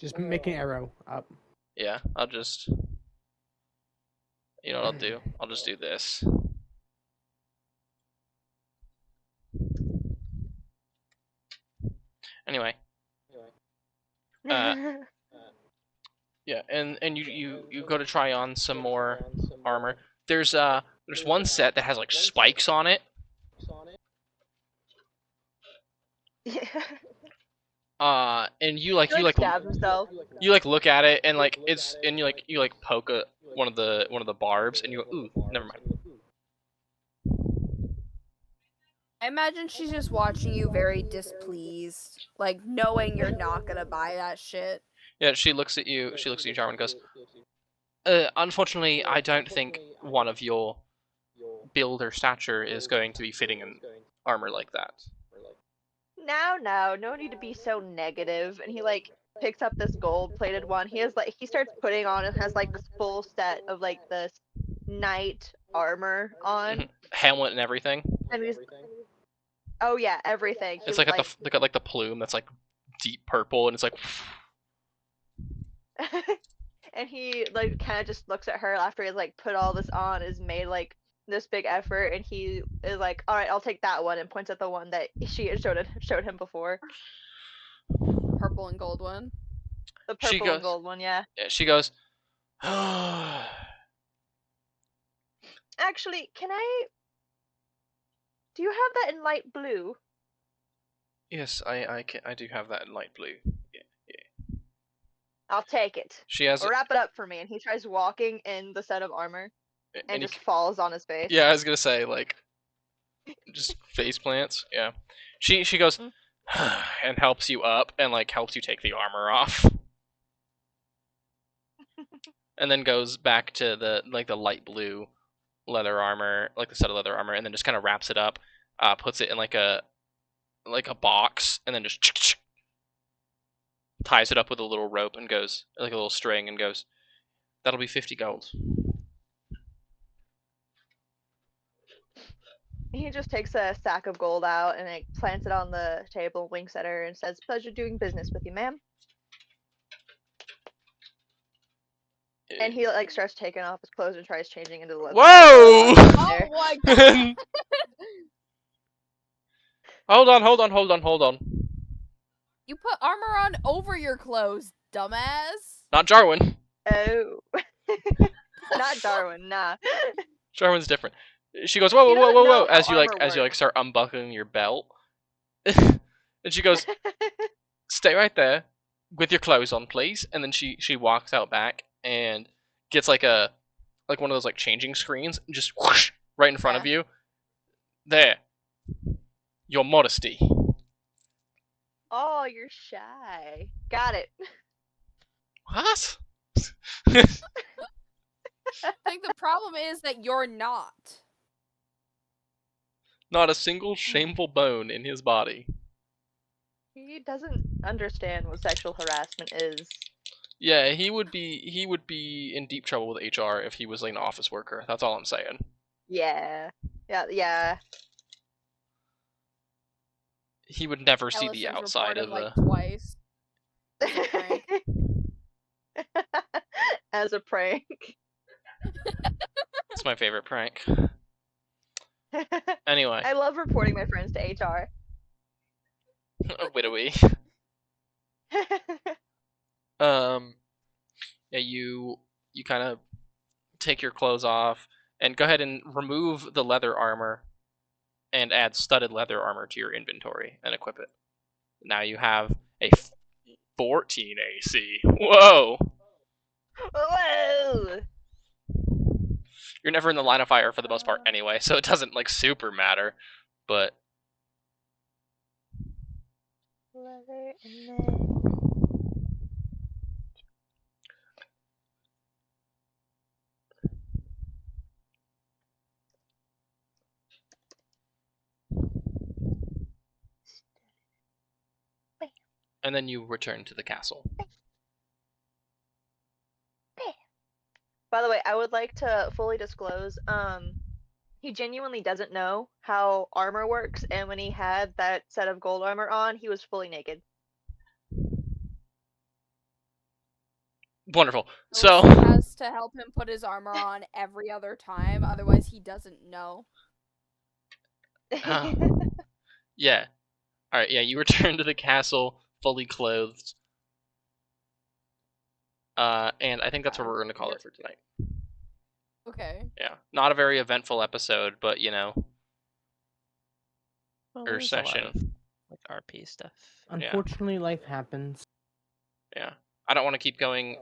Just make an arrow up. Yeah, I'll just. You know what I'll do? I'll just do this. Anyway. Yeah, and you go to try on some more armor. There's one set that has like spikes on it. And you He stabs himself. you like look at it, and like it's, and you like poke one of the barbs, and you go, ooh, never mind. I imagine she's just watching you very displeased, like knowing you're not gonna buy that shit. Yeah, she looks at you, Jarwin, and goes, unfortunately, I don't think one of your build or stature is going to be fitting in armor like that. Now, no need to be so negative. And he like picks up this gold-plated one. He starts putting on and has like this full set of like this knight armor on. Helmet and everything. And he's, oh yeah, everything. It's like at the plume that's like deep purple, and it's like. And he like kind of just looks at her after he's like put all this on, has made like this big effort, and he is like, all right, I'll take that one, and points at the one that she had showed him before. Purple and gold one. The purple and gold one, yeah. Yeah, she goes. Actually, do you have that in light blue? Yes, I do have that in light blue. Yeah. I'll take it. She has. Or wrap it up for me. And he tries walking in the set of armor and just falls on his face. Yeah, I was gonna say like, just face plants. Yeah. She goes and helps you up, and like helps you take the armor off. And then goes back to the light blue leather armor, like the set of leather armor, and then just kind of wraps it up, puts it in like a box, and then just ties it up with a little rope and goes, like a little string, and goes, that'll be 50 gold. He just takes a sack of gold out and like plants it on the table, winks at her, and says, "Pleasure doing business with you, ma'am." And he like starts taking off his clothes and tries changing into the leather. Whoa! Oh my god! Hold on. You put armor on over your clothes, dumbass. Not Jarwin. Oh. Not Darwin, nah. Jarwin's different. She goes, whoa, You whoa, whoa, don't whoa, whoa, know how as you armor start unbuckling your belt. And she goes, stay right there with your clothes on, please. And then she walks out back and gets like one of those like changing screens, and just whoosh, right in front of you. There, your modesty. Oh, you're shy. Got it. What? I think the problem is that you're not. Not a single shameful bone in his body. He doesn't understand what sexual harassment is. Yeah, he would be in deep trouble with HR if he was like an office worker. That's all I'm saying. Yeah. Yeah. He would never see the Ellison's outside reported of like the. twice. As a prank. As a prank. It's my favorite prank. Anyway, I love reporting my friends to HR. widowy. Yeah, you kind of take your clothes off and go ahead and remove the leather armor and add studded leather armor to your inventory and equip it. Now you have a 14 AC. Whoa! Whoa! You're never in the line of fire for the most part anyway, so it doesn't like super matter. But Leather and then... and then you return to the castle. By the way, I would like to fully disclose, he genuinely doesn't know how armor works, and when he had that set of gold armor on, he was fully naked. Wonderful. Ellison So has to help him put his armor on every other time, otherwise he doesn't know. yeah. All right. Yeah, you return to the castle fully clothed. And I think that's what we're going to call it for tonight. Okay. Yeah, not a very eventful episode, but you know, Well, or there's a lot session. of, like RP stuff. Unfortunately, life happens. Yeah, I don't want to keep going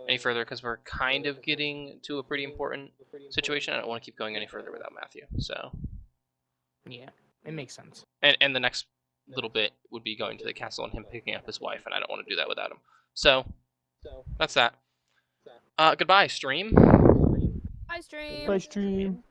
any further because we're kind of getting to a pretty important situation. I don't want to keep going any further without Matthew. So Yeah, it makes sense. and the next little bit would be going to the castle and him picking up his wife, and I don't want to do that without him. So that's that. Goodbye, stream. Bye, stream. Bye, stream.